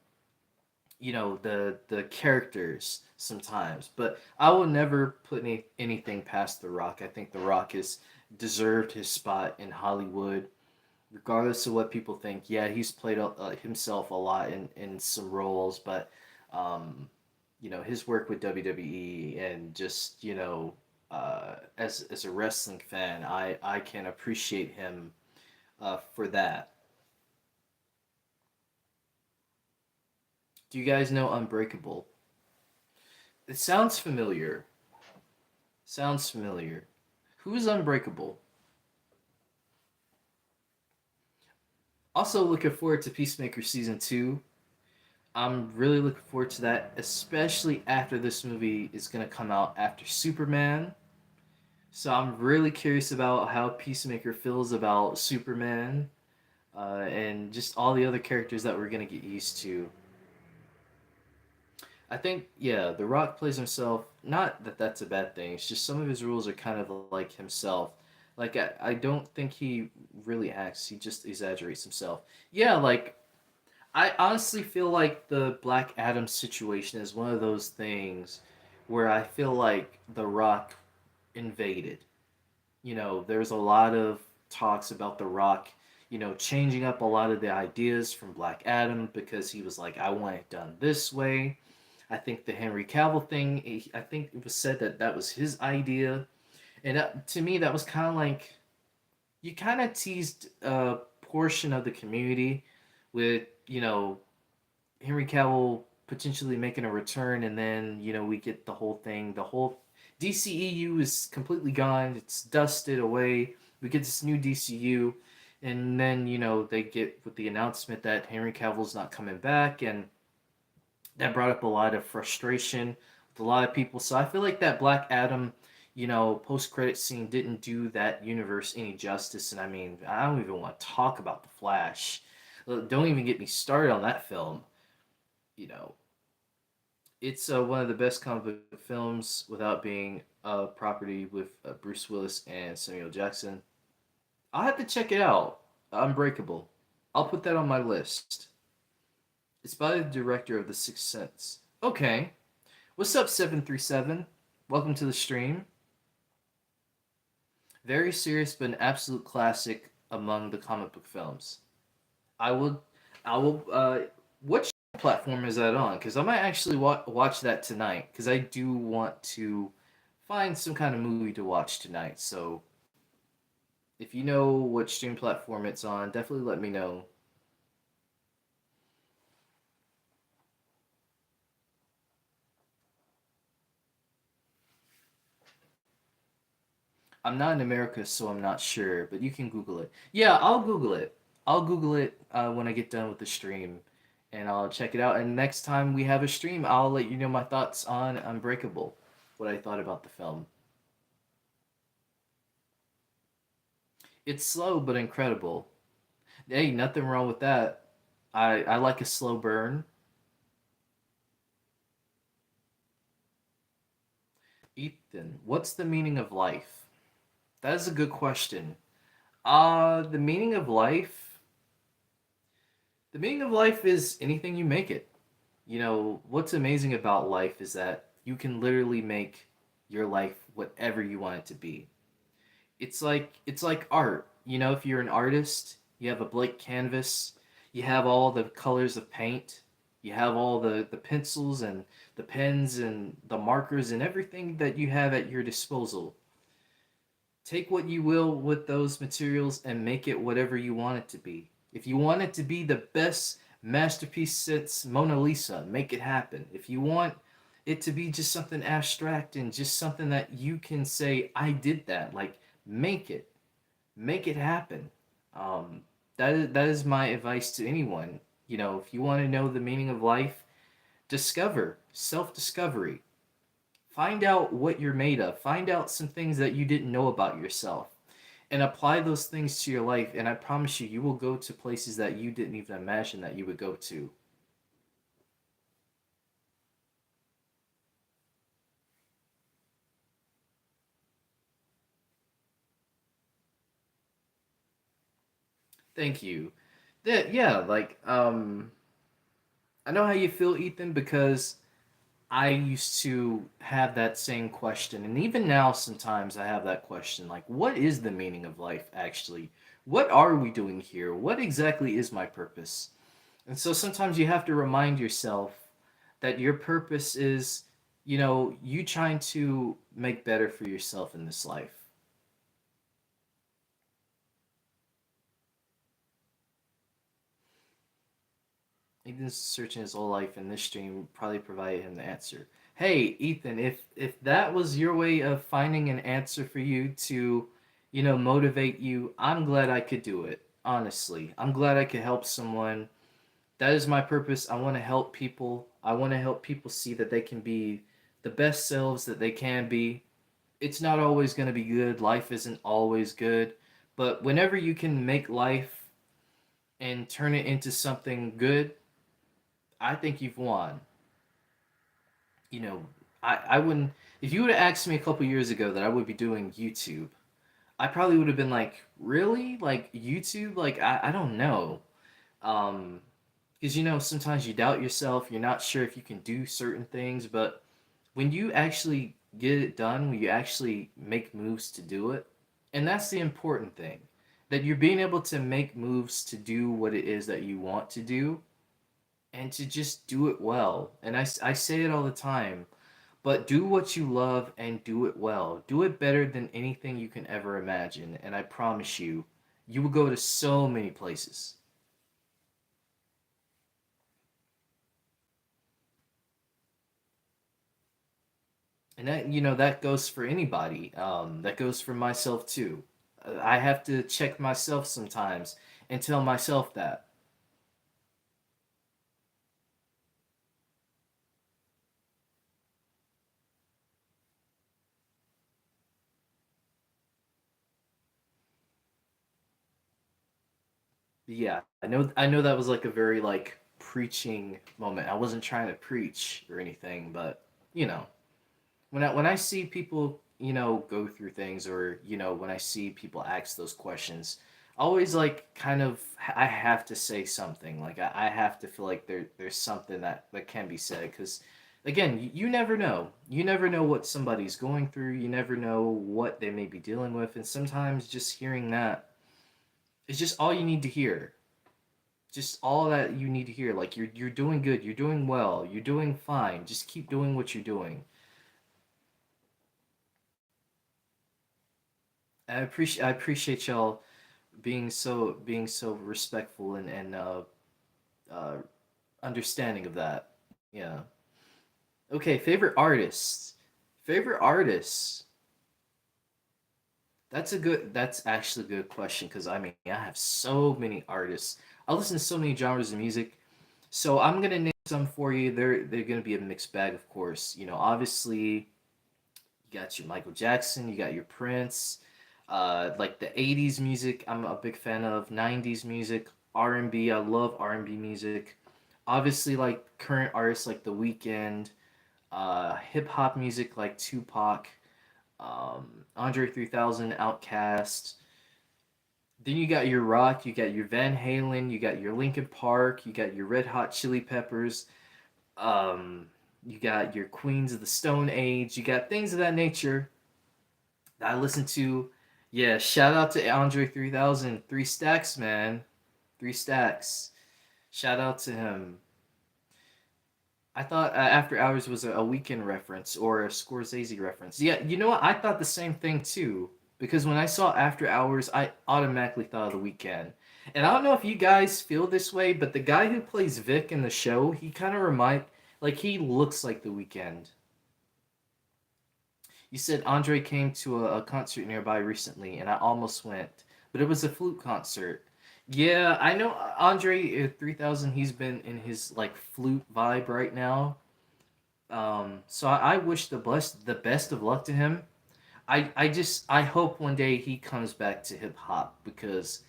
the characters sometimes. But I will never put anything past The Rock. I think The Rock has deserved his spot in Hollywood regardless of what people think. Yeah, he's played himself a lot in some roles, but his work with WWE and just as a wrestling fan, I can appreciate him for that. Do you guys know Unbreakable? It sounds familiar. Sounds familiar. Who's Unbreakable? Also looking forward to Peacemaker season 2. I'm really looking forward to that, especially after this movie is going to come out after Superman. So I'm really curious about how Peacemaker feels about Superman and just all the other characters that we're going to get used to. I think, yeah, The Rock plays himself. Not that that's a bad thing. It's just some of his rules are kind of like himself. Like, I don't think he really acts, he just exaggerates himself. Yeah, like, I honestly feel like the Black Adam situation is one of those things where I feel like The Rock invaded. There's a lot of talks about The Rock, changing up a lot of the ideas from Black Adam because he was like, I want it done this way. I think the Henry Cavill thing, I think it was said that that was his idea. And to me, that was kind of like, you kind of teased a portion of the community with, Henry Cavill potentially making a return, and then we get the whole thing. The whole DCEU is completely gone. It's dusted away. We get this new DCU, and then they get with the announcement that Henry Cavill's not coming back, and that brought up a lot of frustration with a lot of people. So I feel like that Black Adam, post credit scene didn't do that universe any justice. And I mean, I don't even want to talk about the Flash. Don't even get me started on that film. You know, it's one of the best comic book films without being a property with Bruce Willis and Samuel Jackson. I'll have to check it out. Unbreakable. I'll put that on my list. It's by the director of The Sixth Sense. Okay. What's up, 737? Welcome to the stream. Very serious but an absolute classic among the comic book films. I will, I will. What platform is that on? Because I might actually watch that tonight. Because I do want to find some kind of movie to watch tonight. So if you know what stream platform it's on, definitely let me know. I'm not in America, so I'm not sure, but you can Google it. Yeah, I'll Google it. I'll Google it when I get done with the stream, and I'll check it out. And next time we have a stream, I'll let you know my thoughts on Unbreakable, what I thought about the film. It's slow but incredible. Hey, nothing wrong with that. I like a slow burn. Ethan, what's the meaning of life? That is a good question. The meaning of life. The meaning of life is anything you make it. You know, what's amazing about life is that you can literally make your life whatever you want it to be. It's like art. You know, if you're an artist, you have a blank canvas, you have all the colors of paint, you have all the pencils and the pens and the markers and everything that you have at your disposal. Take what you will with those materials and make it whatever you want it to be. If you want it to be the best masterpiece since Mona Lisa, make it happen. If you want it to be just something abstract and just something that you can say, I did that, like make it. Make it happen. Um, that is my advice to anyone. You know, if you want to know the meaning of life, discover self discovery. Find out what you're made of. Find out some things that you didn't know about yourself and apply those things to your life. And I promise you, you will go to places that you didn't even imagine that you would go to. Thank you. That, yeah, like, I know how you feel, Ethan, because I used to have that same question. And even now, sometimes I have that question like, what is the meaning of life actually? What are we doing here? What exactly is my purpose? And so sometimes you have to remind yourself that your purpose is, you trying to make better for yourself in this life. Ethan's searching his whole life, and this stream probably provided him the answer. Hey, Ethan, if that was your way of finding an answer for you to, motivate you, I'm glad I could do it. Honestly, I'm glad I could help someone. That is my purpose. I want to help people. I want to help people see that they can be the best selves that they can be. It's not always going to be good. Life isn't always good. But whenever you can make life and turn it into something good, I think you've won. You know, I wouldn't, if you would have asked me a couple years ago that I would be doing YouTube, I probably would have been like, really? Like YouTube? Like, I don't know. Um, because sometimes you doubt yourself, you're not sure if you can do certain things, but when you actually get it done, when you actually make moves to do it, and that's the important thing, that you're being able to make moves to do what it is that you want to do and to just do it well. And I say it all the time, but do what you love and do it well. Do it better than anything you can ever imagine, and I promise you, you will go to so many places. And that goes for anybody. That goes for myself too. I have to check myself sometimes and tell myself that. Yeah, I know that was like a very like preaching moment. I wasn't trying to preach or anything, but you know, when I see people, go through things, or when I see people ask those questions, I always like kind of I have to say something. Like I have to feel like there's something that can be said, because again, you never know. You never know what somebody's going through. You never know what they may be dealing with, and sometimes just hearing that is just all you need to hear. Just all that you need to hear. Like you're doing good. You're doing well. You're doing fine. Just keep doing what you're doing. I appreciate y'all being so respectful and uh understanding of that. Yeah. Okay, favorite artists. Favorite artists. That's actually a good question because I mean I have so many artists. I listen to so many genres of music. So I'm gonna name some for you. They're gonna be a mixed bag, of course. You know, obviously you got your Michael Jackson, you got your Prince, like the '80s music. I'm a big fan of '90s music, R&B. I love R&B music. Obviously, like current artists like The Weeknd, hip hop music like Tupac, Andre 3000, Outkast. Then you got your rock, you got your Van Halen, you got your Linkin Park, you got your Red Hot Chili Peppers, um, you got your Queens of the Stone Age, you got things of that nature that I listen to. Yeah, shout out to Andre 3000, Three Stacks, man. Three Stacks. Shout out to him. I thought After Hours was a Weekend reference or a Scorsese reference. Yeah, you know what? I thought the same thing too. Because when I saw After Hours, I automatically thought of the Weekend. And I don't know if you guys feel this way, but the guy who plays Vic in the show, he kind of like he looks like the Weekend. You said Andre came to a concert nearby recently, and I almost went, but it was a flute concert. Yeah, I know Andre 3000. He's been in his like flute vibe right now. So I wish the best of luck to him. I hope one day he comes back to hip hop because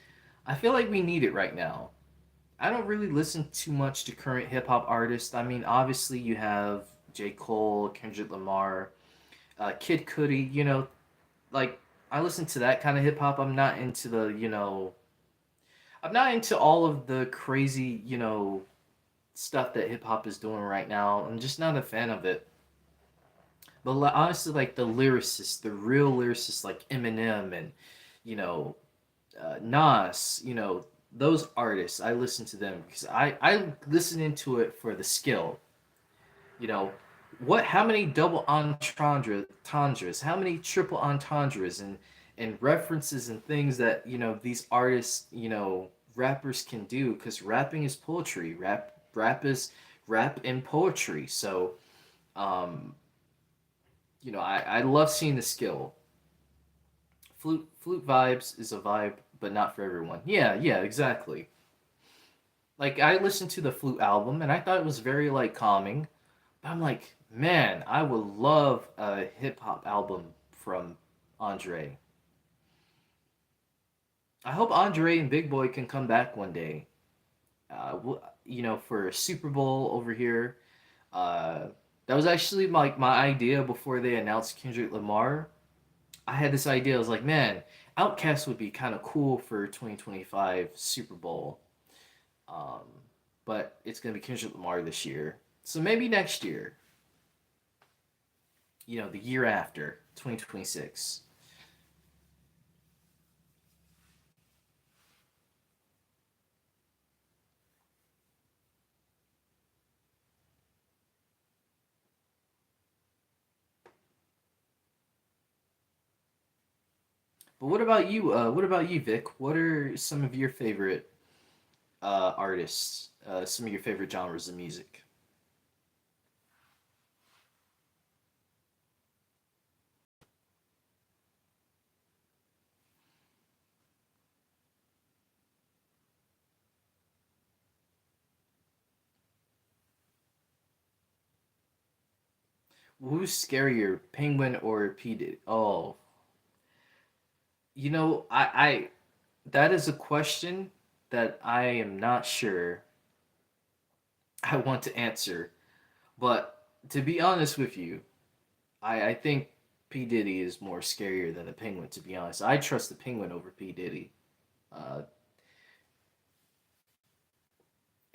I feel like we need it right now. I don't really listen too much to current hip hop artists. I mean, obviously you have J. Cole, Kendrick Lamar, Kid Cudi. Like I listen to that kind of hip hop. I'm not into all of the crazy, stuff that hip hop is doing right now. I'm just not a fan of it. But honestly, like the lyricists, the real lyricists like Eminem and you know Nas, those artists, I listen to them because I listen into it for the skill. You know, how many double entendres, how many triple entendres and references and things that these artists, rappers can do because rapping is poetry. Rap is rap and poetry. So I love seeing the skill. Flute vibes is a vibe, but not for everyone. Yeah, yeah, exactly. Like I listened to the flute album and I thought it was very like calming. But I'm like, man, I would love a hip hop album from Andre. I hope Andre and Big Boy can come back one day. For a Super Bowl over here. Uh, that was actually my idea before they announced Kendrick Lamar. I had this idea. I was like, man, Outkast would be kind of cool for 2025 Super Bowl. Um, but it's gonna be Kendrick Lamar this year. So maybe next year. The year after 2026. But what about you? What about you, Vic? What are some of your favorite artists? Some of your favorite genres of music? Who's scarier, Penguin or P Diddy? Oh, I that is a question that I am not sure I want to answer. But to be honest with you, I think P Diddy is more scarier than the Penguin. To be honest, I trust the Penguin over P Diddy. Uh,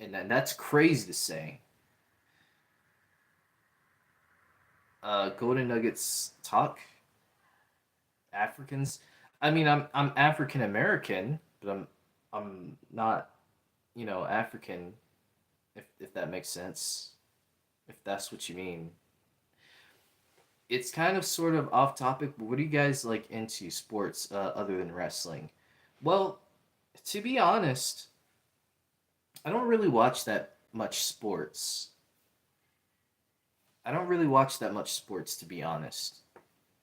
and that's crazy to say. Golden Nuggets talk Africans. I mean, I'm African American, but I'm not African. If that makes sense, if that's what you mean. It's kind of sort of off topic, but what do you guys like into sports other than wrestling? Well, to be honest, I don't really watch that much sports. I don't really watch that much sports, to be honest.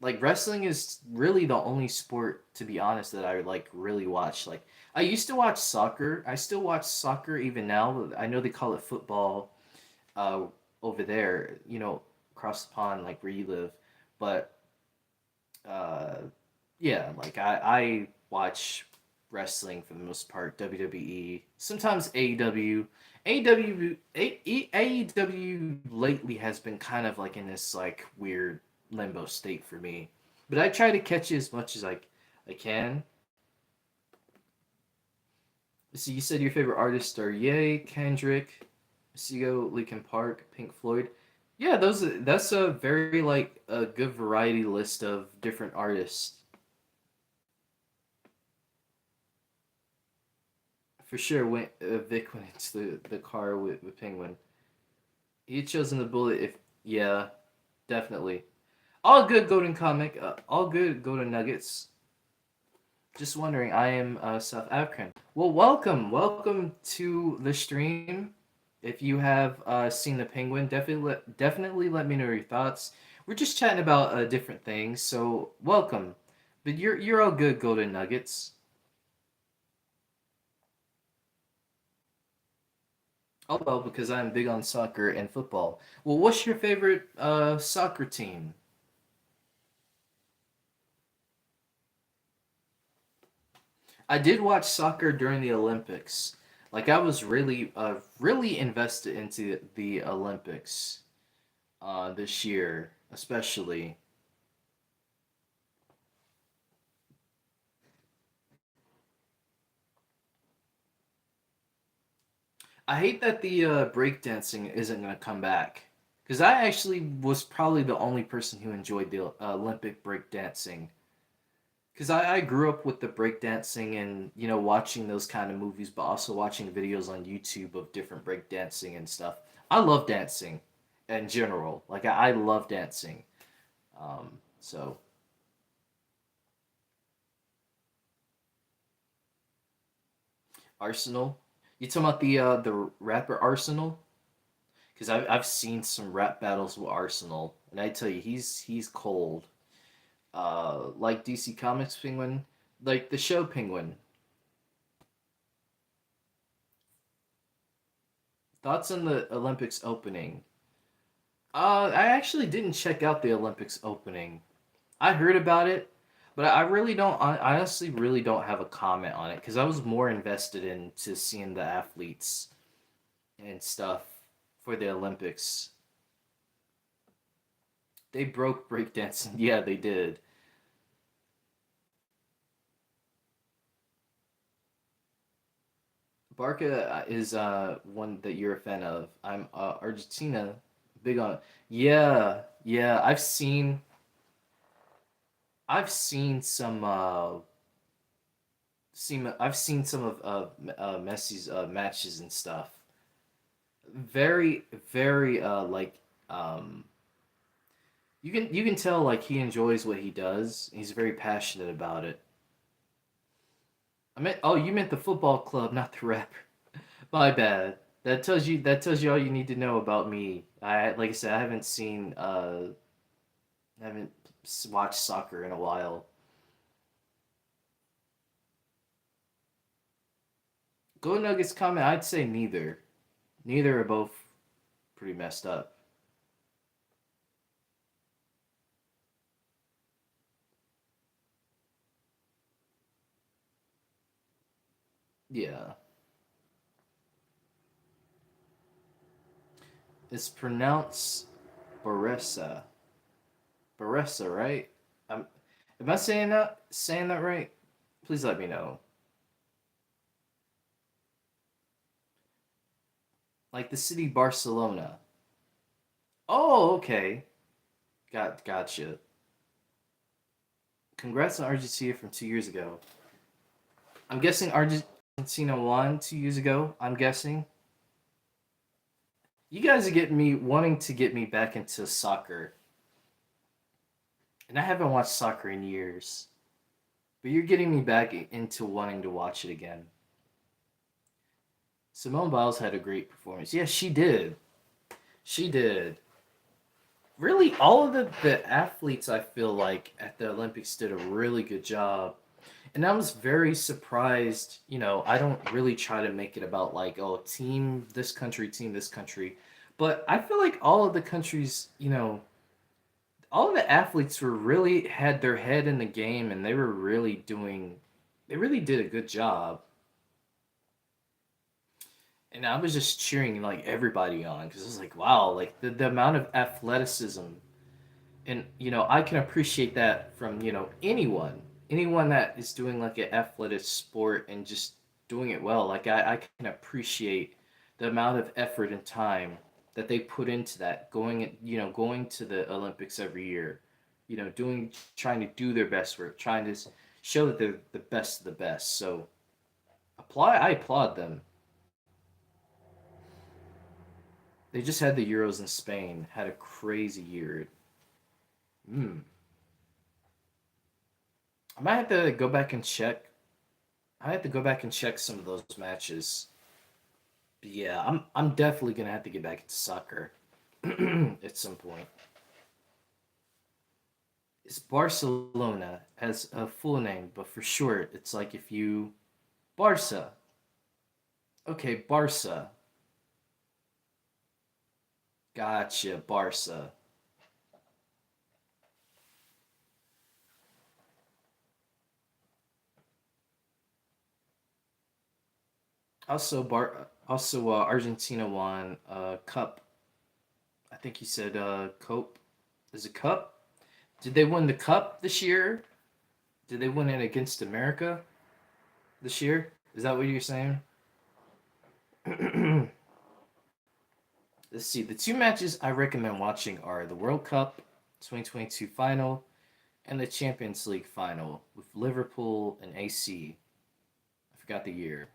Like wrestling is really the only sport, to be honest, that I like really watch. Like I used to watch soccer. I still watch soccer even now. I know they call it football uh, over there, across the pond, like where you live. But uh, yeah, like I watch wrestling for the most part, WWE, sometimes AEW. AEW lately has been kind of like in this like weird limbo state for me. But I try to catch it as much as I can. So you said your favorite artists are Ye, Kendrick, Sego, Linkin Park, Pink Floyd. Yeah, that's a very like a good variety list of different artists. For sure, when Vic went into the car with Penguin, he chosen the bullet. If yeah, definitely. All good, Golden Comic. All good, Golden Nuggets. Just wondering, I am South African. Well, welcome to the stream. If you have seen the Penguin, definitely let me know your thoughts. We're just chatting about different things, so welcome. But you're all good, Golden Nuggets. Oh well, because I'm big on soccer and football. Well, what's your favorite soccer team? I did watch soccer during the Olympics. Like I was really invested into the Olympics this year, especially. I hate that the breakdancing isn't going to come back. Because I actually was probably the only person who enjoyed the Olympic breakdancing. Because I grew up with the breakdancing and, watching those kind of movies, but also watching videos on YouTube of different breakdancing and stuff. I love dancing in general. Like, I love dancing. So, Arsenal. You talking about the rapper Arsenal? Because I've seen some rap battles with Arsenal, and I tell you, he's cold. Like DC Comics Penguin, like the show Penguin. Thoughts on the Olympics opening? I actually didn't check out the Olympics opening. I heard about it, but I really don't. I honestly really don't have a comment on it because I was more invested into seeing the athletes and stuff for the Olympics. They broke breakdancing. Yeah, they did. Barca is one that you're a fan of. I'm Argentina, big on. Yeah, yeah. I've seen some I've seen some of Messi's matches and stuff. Very very like you can tell like he enjoys what he does. He's very passionate about it. You meant the football club, not the rapper. My bad. That tells you all you need to know about me. I like I said, I haven't watched soccer in a while. Go Nuggets comment. I'd say neither. Neither are both pretty messed up. Yeah, it's pronounced Baressa. Baressa, right? Um, am I saying that right? Please let me know. Like the city Barcelona. Oh, okay. Gotcha. Congrats on Argentina from 2 years ago. I'm guessing Argentina won 2 years ago. I'm guessing. You guys are getting me wanting to get me back into soccer, and I haven't watched soccer in years. But you're getting me back into wanting to watch it again. Simone Biles had a great performance. Yes, she did. She did. really all of the athletes I feel like at the Olympics did a really good job. And I was very surprised, I don't really try to make it about like, oh, team this country. But I feel like all of the countries, all of the athletes were really had their head in the game and they really did a good job. And I was just cheering like everybody on because it was like, wow, like the amount of athleticism. And I can appreciate that from anyone that is doing like an athletic sport and just doing it well. Like I can appreciate the amount of effort and time that they put into that, going to the Olympics every year, doing trying to do their best work, trying to show that they're the best of the best. So I applaud them. They just had the Euros in Spain, had a crazy year. Hmm. I might have to go back and check. I have to go back and check some of those matches. But yeah, I'm definitely gonna have to get back into soccer at some point. It's Barcelona as a full name, but for short, it's like if you Barca. Okay, Barca. Gotcha, Barca. Also Argentina won cup. I think you said cope. Is it cup? Did they win the cup this year? Did they win it against America this year? Is that what you're saying? Let's see. The two matches I recommend watching are the World Cup 2022 final and the Champions League final with Liverpool and AC. I forgot the year.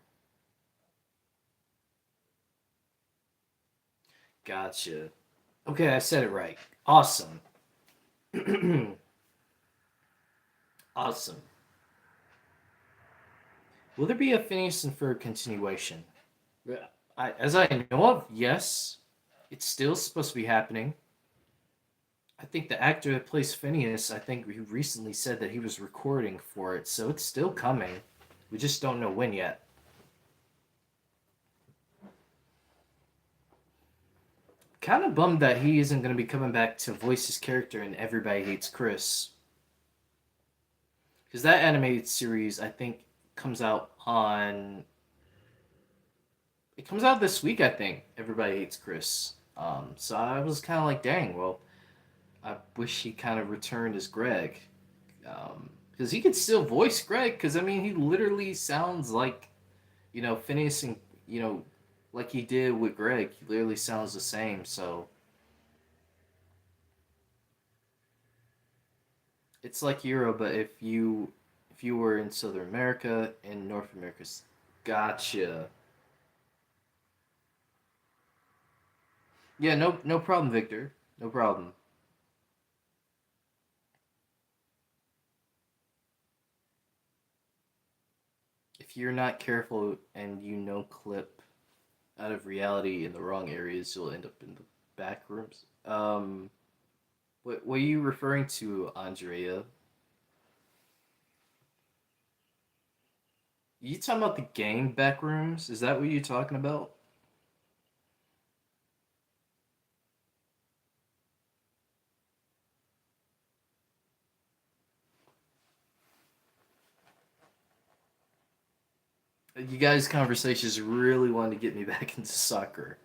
Gotcha. Okay, I said it right. Awesome. Awesome. Will there be a Phineas and Ferb continuation? As I know of, yes. It's still supposed to be happening. I think the actor that plays Phineas, I think he recently said that he was recording for it, so it's still coming. We just don't know when yet. Kind of bummed that he isn't going to be coming back to voice his character in Everybody Hates Chris. Because that animated series, I think, comes out on. It comes out this week, I think. Everybody Hates Chris. So I was kind of like, dang, well, I wish he kind of returned as Greg. Because he could still voice Greg, because, I mean, he literally sounds like, Phineas and, you know, like he did with Greg. He literally sounds the same, so. It's like Euro, but if you were in Southern America and North America's gotcha. Yeah, no problem, Victor. No problem. If you're not careful and clip out of reality in the wrong areas, you'll end up in the back rooms. What are you referring to, Andrea? You talking about the game back rooms? Is that what you're talking about? You guys' conversations really wanted to get me back into soccer.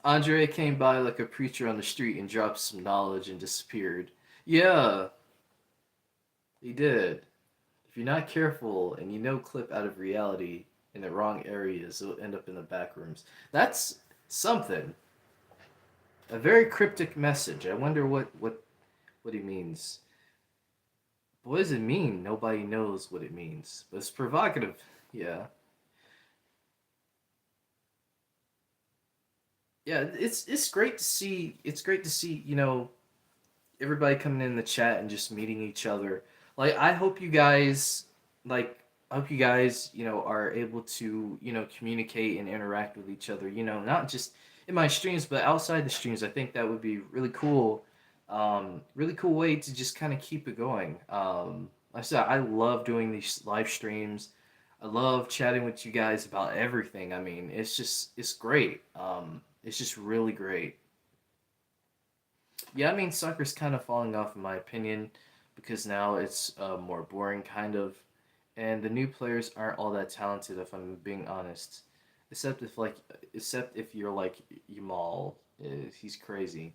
Andrea came by like a preacher on the street and dropped some knowledge and disappeared. Yeah, he did. If you're not careful and clip out of reality in the wrong areas, it'll end up in the back rooms. That's something. A very cryptic message. I wonder what he means. What does it mean? Nobody knows what it means. But it's provocative. Yeah. Yeah, it's great to see. It's great to see, everybody coming in the chat and just meeting each other. Like I hope you guys like I hope you guys, are able to, communicate and interact with each other, not just in my streams, but outside the streams. I think that would be really cool. Really cool way to just kind of keep it going. Like I said, I love doing these live streams. I love chatting with you guys about everything. I mean, it's great. It's just really great. Yeah, I mean, soccer's kind of falling off, in my opinion, because now it's more boring, kind of, and the new players aren't all that talented, if I'm being honest. Except if like, except if you're like Yamal, he's crazy.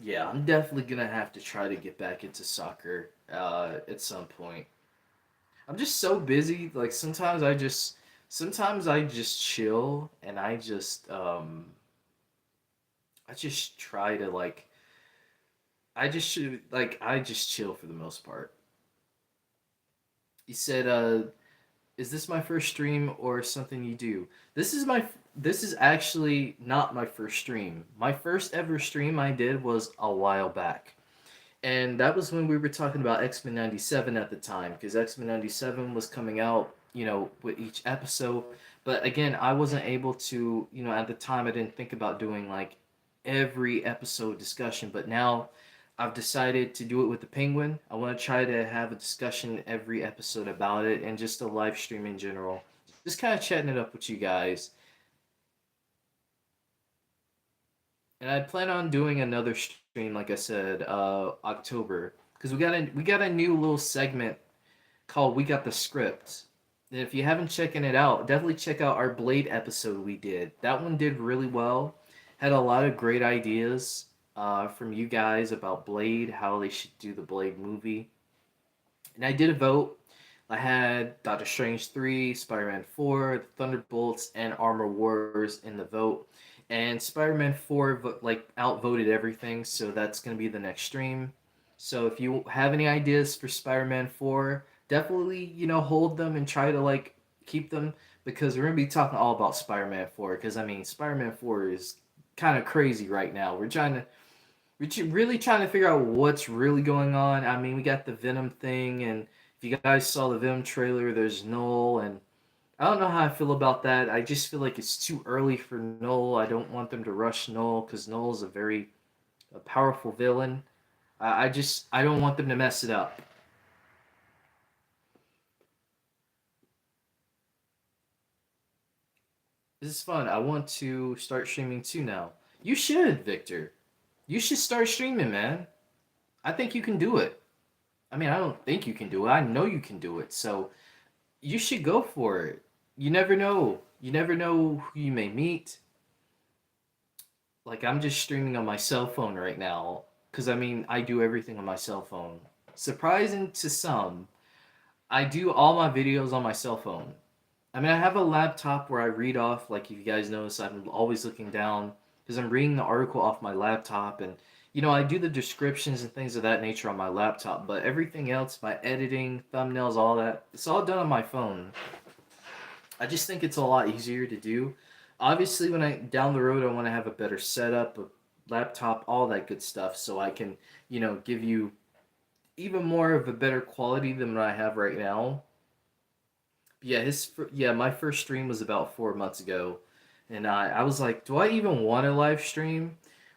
Yeah, I'm definitely gonna have to try to get back into soccer at some point. I'm just so busy. Like sometimes I just chill and I just try to like I just chill for the most part. He said, "Is this my first stream or something you do?" This is actually not my first stream. My first ever stream I did was a while back. And that was when we were talking about X-Men 97 at the time, because X-Men 97 was coming out, with each episode. But again, I wasn't able to, at the time, I didn't think about doing like every episode discussion. But now I've decided to do it with the Penguin. I want to try to have a discussion every episode about it and just a live stream in general. Just kind of chatting it up with you guys. And I plan on doing another stream, like I said, October, because we got a new little segment called "We Got the Script." And if you haven't checking it out, definitely check out our Blade episode we did. That one did really well. Had a lot of great ideas from you guys about Blade, how they should do the Blade movie. And I did a vote. I had Doctor Strange 3, Spider Man 4, the Thunderbolts, and Armor Wars in the vote. And Spider Man 4 like outvoted everything, so that's going to be the next stream. So if you have any ideas for Spider Man 4, definitely, hold them and try to like keep them because we're going to be talking all about Spider Man 4 because I mean, Spider Man 4 is kind of crazy right now. Really trying to figure out what's really going on. I mean, we got the Venom thing, and if you guys saw the Venom trailer, there's Null, and I don't know how I feel about that. I just feel like it's too early for Null. I don't want them to rush Null because Null is a powerful villain. I don't want them to mess it up. This is fun. I want to start streaming too now. You should, Victor. You should start streaming, man. I think you can do it. I mean, I don't think you can do it. I know you can do it. So you should go for it. You never know. You never know who you may meet. Like I'm just streaming on my cell phone right now because I mean I do everything on my cell phone. Surprising to some, I do all my videos on my cell phone. I mean I have a laptop where I read off. Like if you guys notice, I'm always looking down because I'm reading the article off my laptop and. I do the descriptions and things of that nature on my laptop, but everything else, my editing, thumbnails, all that, it's all done on my phone. I just think it's a lot easier to do. Obviously, when I down the road, I want to have a better setup, a laptop, all that good stuff, so I can, give you even more of a better quality than what I have right now. Yeah, my first stream was about 4 months ago, and I was like, do I even want to live stream?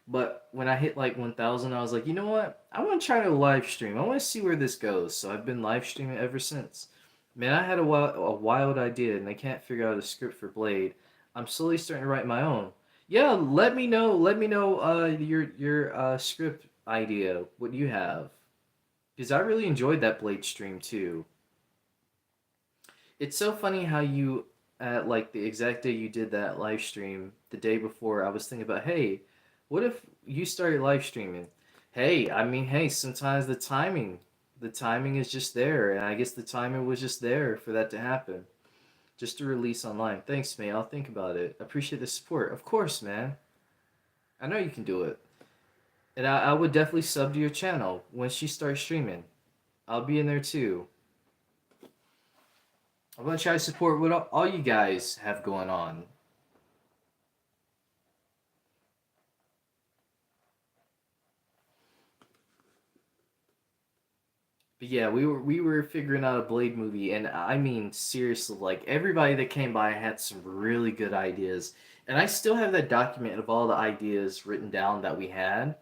But when I hit like 1,000, I was like, you know what? I want to try to live stream. I want to see where this goes. So I've been live streaming ever since. Man, I had a wild idea, and I can't figure out a script for Blade. I'm slowly starting to write my own. Yeah, let me know. Let me know your script idea. What you have, because I really enjoyed that Blade stream too. It's so funny how you at like the exact day you did that live stream, the day before, I was thinking about, hey, what if you started live streaming? Hey, I mean, hey, sometimes the timing is just there, and I guess the timing was just there for that to happen. Just to release online. Thanks, man. I'll think about it. Appreciate the support. Of course, man. I know you can do it. And I would definitely sub to your channel when she starts streaming. I'll be in there too. I'm gonna try to support what all you guys have going on. But yeah, we were figuring out a Blade movie, and I mean seriously, like everybody that came by had some really good ideas, and I still have that document of all the ideas written down that we had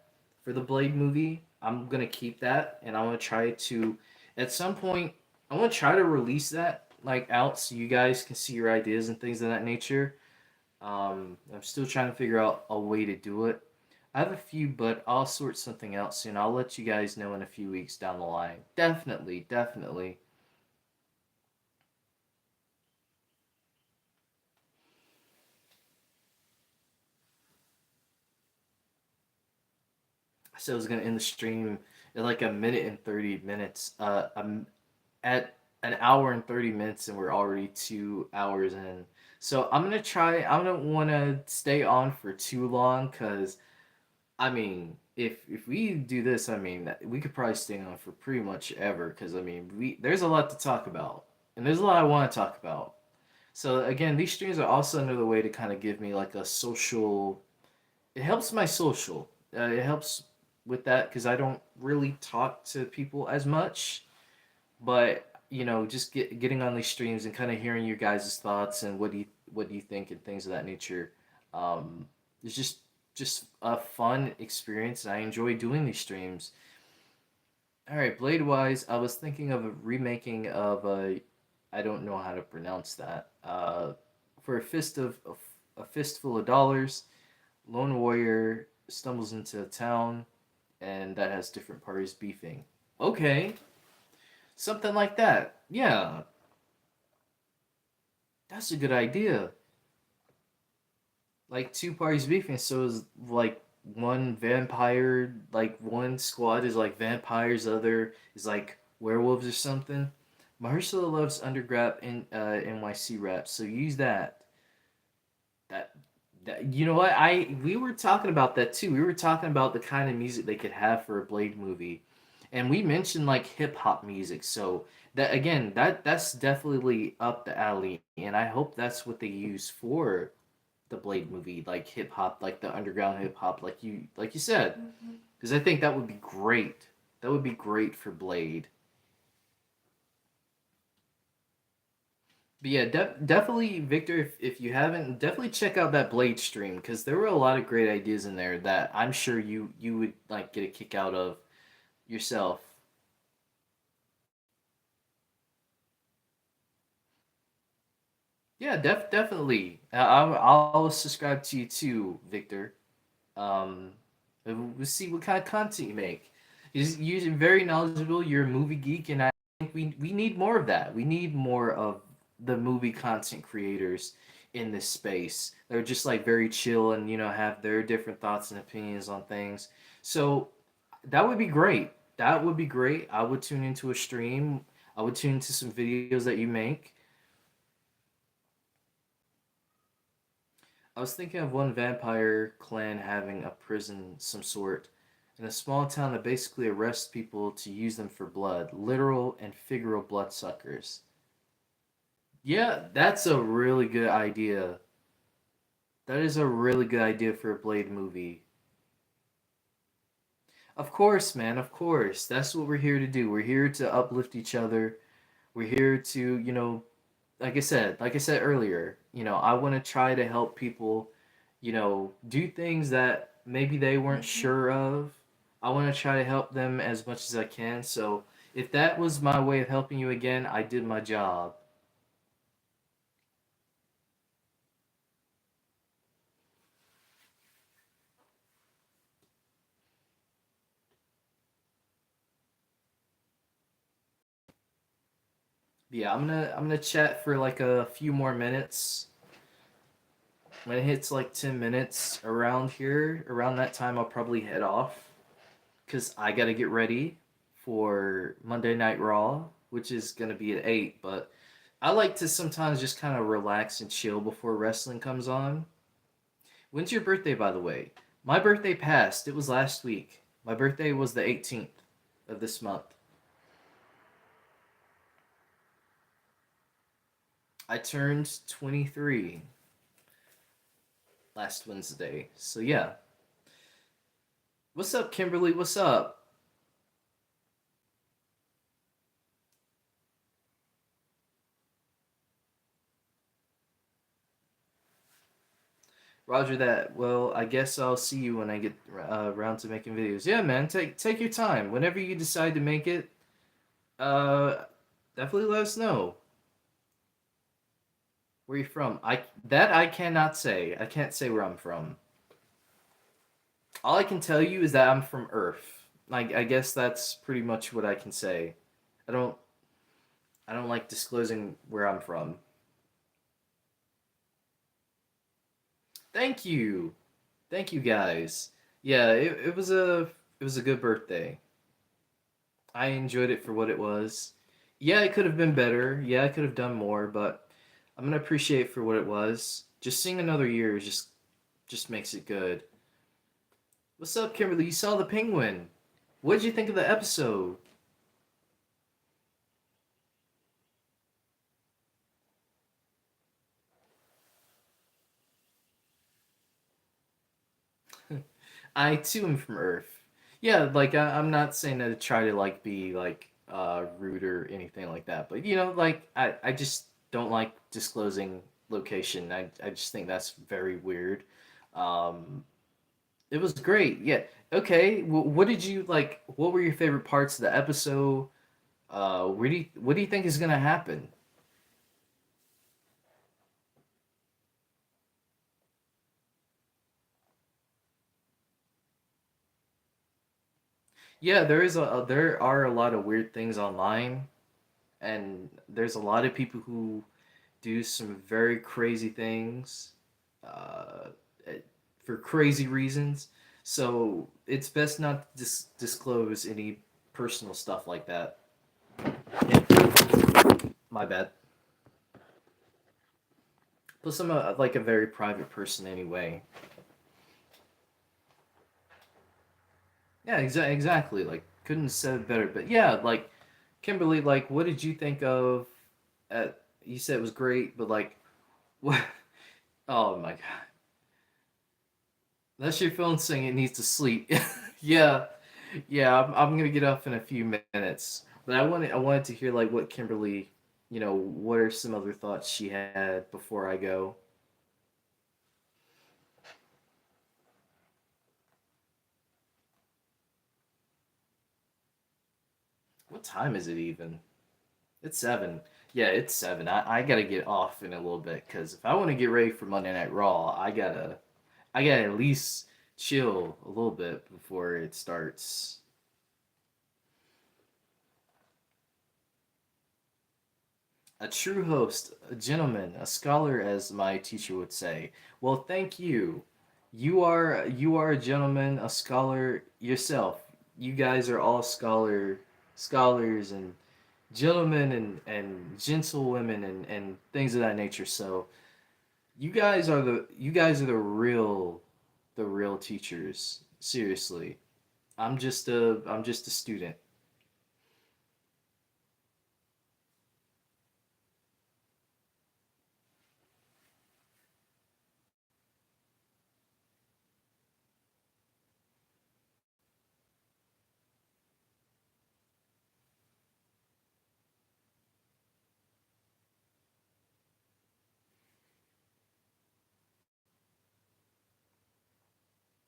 for the Blade movie. I'm gonna keep that, and I want to try to, at some point, I want to try to release that like out so you guys can see your ideas and things of that nature. I'm still trying to figure out a way to do it. I have a few, but I'll sort something out soon. I'll let you guys know in a few weeks down the line. Definitely, definitely. So I was gonna end the stream at like a minute and 30 minutes. I'm at an hour and 30 minutes, and we're already 2 hours in. So I'm gonna try. I don't want to stay on for too long, cause I mean, if we do this, I mean, we could probably stay on for pretty much ever. Cause I mean, we there's a lot to talk about, and there's a lot I want to talk about. So again, these streams are also another way to kind of give me like a social. It helps my social. It helps with that because I don't really talk to people as much. But just getting on these streams and kind of hearing your guys' thoughts and what do you think and things of that nature. Um, it's just a fun experience, and I enjoy doing these streams. All right, Blade wise, I was thinking of a remaking of a. I don't know how to pronounce that. For a fistful of dollars, lone warrior stumbles into a town, and that has different parties beefing. Okay, something like that. Yeah, that's a good idea. Like two parties beefing, so it's like one vampire, like one squad is like vampires, other is like werewolves or something. Mahershala loves underground in NYC rap, so use that. That you know what, I we were talking about that too. We were talking about the kind of music they could have for a Blade movie, and we mentioned like hip hop music. So that again, that's definitely up the alley, and I hope that's what they use for the Blade movie, like hip hop, like the underground hip hop, like you said, because I think that would be great. That would be great for Blade. But yeah, definitely, Victor. If you haven't, definitely check out that Blade stream because there were a lot of great ideas in there that I'm sure you would like get a kick out of yourself. Yeah, definitely. I'll subscribe to you too, Victor. Um, and we'll see what kind of content you make. You're very knowledgeable. You're a movie geek, and I think we need more of that. We need more of the movie content creators in this space. They're just like very chill and have their different thoughts and opinions on things. So that would be great. That would be great. I would tune into a stream. I would tune into some videos that you make. I was thinking of one vampire clan having a prison some sort in a small town that basically arrests people to use them for blood, literal and figural bloodsuckers. Yeah, that's a really good idea. That is a really good idea for a Blade movie. Of course, man, of course. That's what we're here to do. We're here to uplift each other. We're here to, like I said earlier, I want to try to help people, do things that maybe they weren't sure of. I want to try to help them as much as I can. So if that was my way of helping you again, I did my job. Yeah, I'm gonna chat for like a few more minutes. When it hits like 10 minutes around here, around that time, I'll probably head off because I gotta get ready for Monday Night Raw, which is gonna be at 8. But I like to sometimes just kind of relax and chill before wrestling comes on. When's your birthday, by the way? My birthday passed. It was last week. My birthday was the 18th of this month. I turned 23 last Wednesday. So yeah. What's up, Kimberly? What's up? Roger that. Well, I guess I'll see you when I get around to making videos. Yeah, man. Take your time. Whenever you decide to make it, uh, definitely let us know where you're from. I cannot say. I can't say where I'm from. All I can tell you is that I'm from Earth. I guess that's pretty much what I can say. I don't I don't like disclosing where I'm from. Thank you. Thank you guys. Yeah, it was a good birthday. I enjoyed it for what it was. Yeah, it could have been better. Yeah, I could have done more, but I'm gonna appreciate it for what it was. Just seeing another year just makes it good. What's up, Kimberly? You saw the penguin. What did you think of the episode? I too am from Earth. Yeah, like I'm not saying that to try to like be like rude or anything like that, but like I just don't like disclosing location. I just think that's very weird. Um, it was great. Yeah. Okay. What did you like? What were your favorite parts of the episode? What do you think is gonna happen? Yeah, there are a lot of weird things online, and there's a lot of people who do some very crazy things uh, eh, for crazy reasons. So it's best not to disclose any personal stuff like that. My bad. Plus, I'm like a very private person anyway. Yeah, exactly. Like, couldn't have said it better. But yeah, like, Kimberly, like, what did you think of? You said it was great, but like, what? Oh my god, that's your phone saying it needs to sleep. Yeah, yeah. I'm gonna get off in a few minutes, but I wanted to hear like what Kimberly, what are some other thoughts she had before I go. What time is it even? It's 7. Yeah, it's 7. I gotta get off in a little bit because if I want to get ready for Monday Night Raw, I gotta at least chill a little bit before it starts. A true host, a gentleman, a scholar, as my teacher would say. Well, thank you. You are a gentleman, a scholar yourself. You guys are all scholars and gentlemen and gentlewomen and things of that nature. So you guys are the real teachers. Seriously. I'm just a student.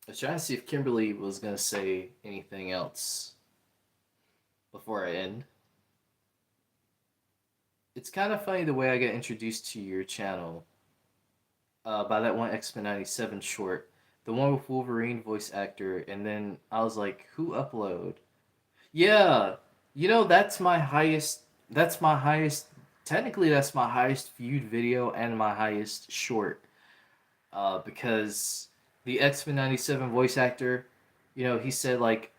I was trying to see if Kimberly was gonna say anything else before I end. It's kind of funny the way I got introduced to your channel by that one X-Men 97 short, the one with Wolverine voice actor, and then I was like, who upload? Yeah, that's my highest, technically that's my highest viewed video and my highest short, because the X-Men 97 voice actor, he said like,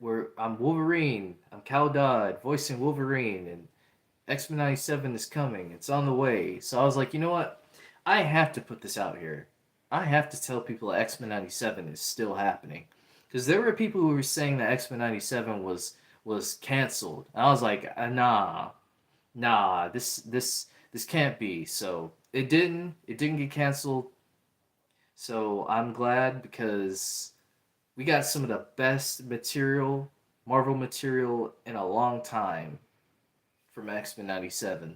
I'm Wolverine, I'm Cal Dodd, voicing Wolverine, and X-Men 97 is coming. It's on the way. So I was like, you know what? I have to put this out here. I have to tell people that X-Men 97 is still happening. Because there were people who were saying that X-Men 97 was canceled. And I was like, nah, this can't be. So it didn't get canceled. So I'm glad because we got some of the best material, Marvel material in a long time from X-Men 97.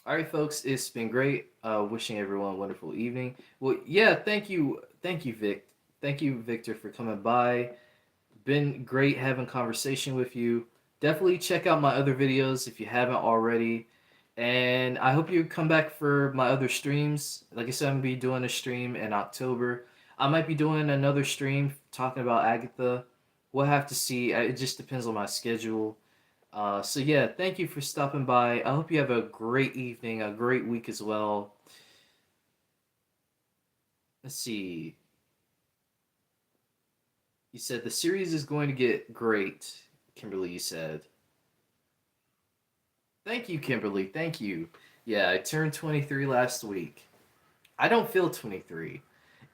All right, folks, it's been great. Wishing everyone a wonderful evening. Well, yeah, thank you, Vic, thank you, Victor, for coming by. Been great having conversation with you. Definitely check out my other videos if you haven't already. And I hope you come back for my other streams. Like I said, I'm gonna be doing a stream in October. I might be doing another stream talking about Agatha. We'll have to see. It just depends on my schedule. So yeah, thank you for stopping by. I hope you have a great evening, a great week as well. Let's see. You said the series is going to get great, Kimberly. You said. Thank you, Kimberly. Thank you. Yeah, I turned 23 last week. I don't feel 23.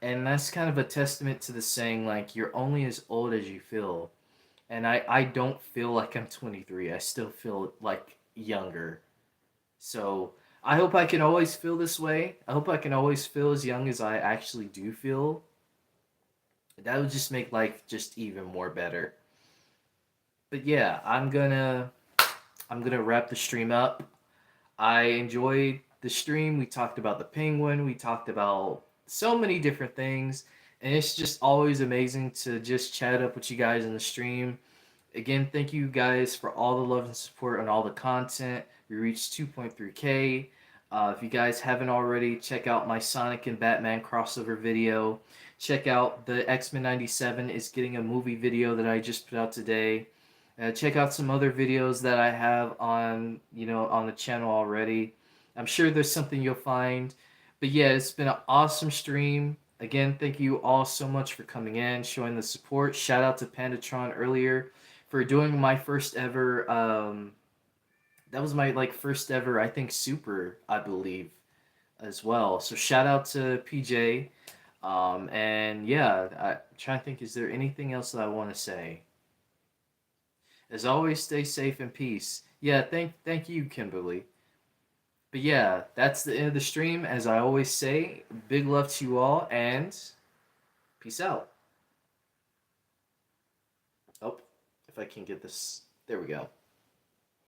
And that's kind of a testament to the saying, like, you're only as old as you feel. And I don't feel like I'm 23. I still feel like younger. So I hope I can always feel this way. I hope I can always feel as young as I actually do feel. That would just make life just even more better. But yeah, I'm gonna wrap the stream up. I enjoyed the stream. We talked about the penguin. We talked about so many different things. And it's just always amazing to just chat up with you guys in the stream. Again, thank you guys for all the love and support on all the content. We reached 2.3K. If you guys haven't already, check out my Sonic and Batman crossover video. Check out the X-Men 97 is getting a movie video that I just put out today. Check out some other videos that I have on on the channel already. I'm sure there's something you'll find. But yeah, it's been an awesome stream. Again, thank you all so much for coming in, showing the support. Shout out to Pandatron earlier for doing my first ever. That was my first ever, I think, super, I believe, as well. So shout out to PJ. And yeah, I'm trying to think. Is there anything else that I want to say? As always, stay safe and peace. Yeah, thank you, Kimberly. But yeah, that's the end of the stream. As I always say, big love to you all and peace out. Oh, if I can get this. There we go.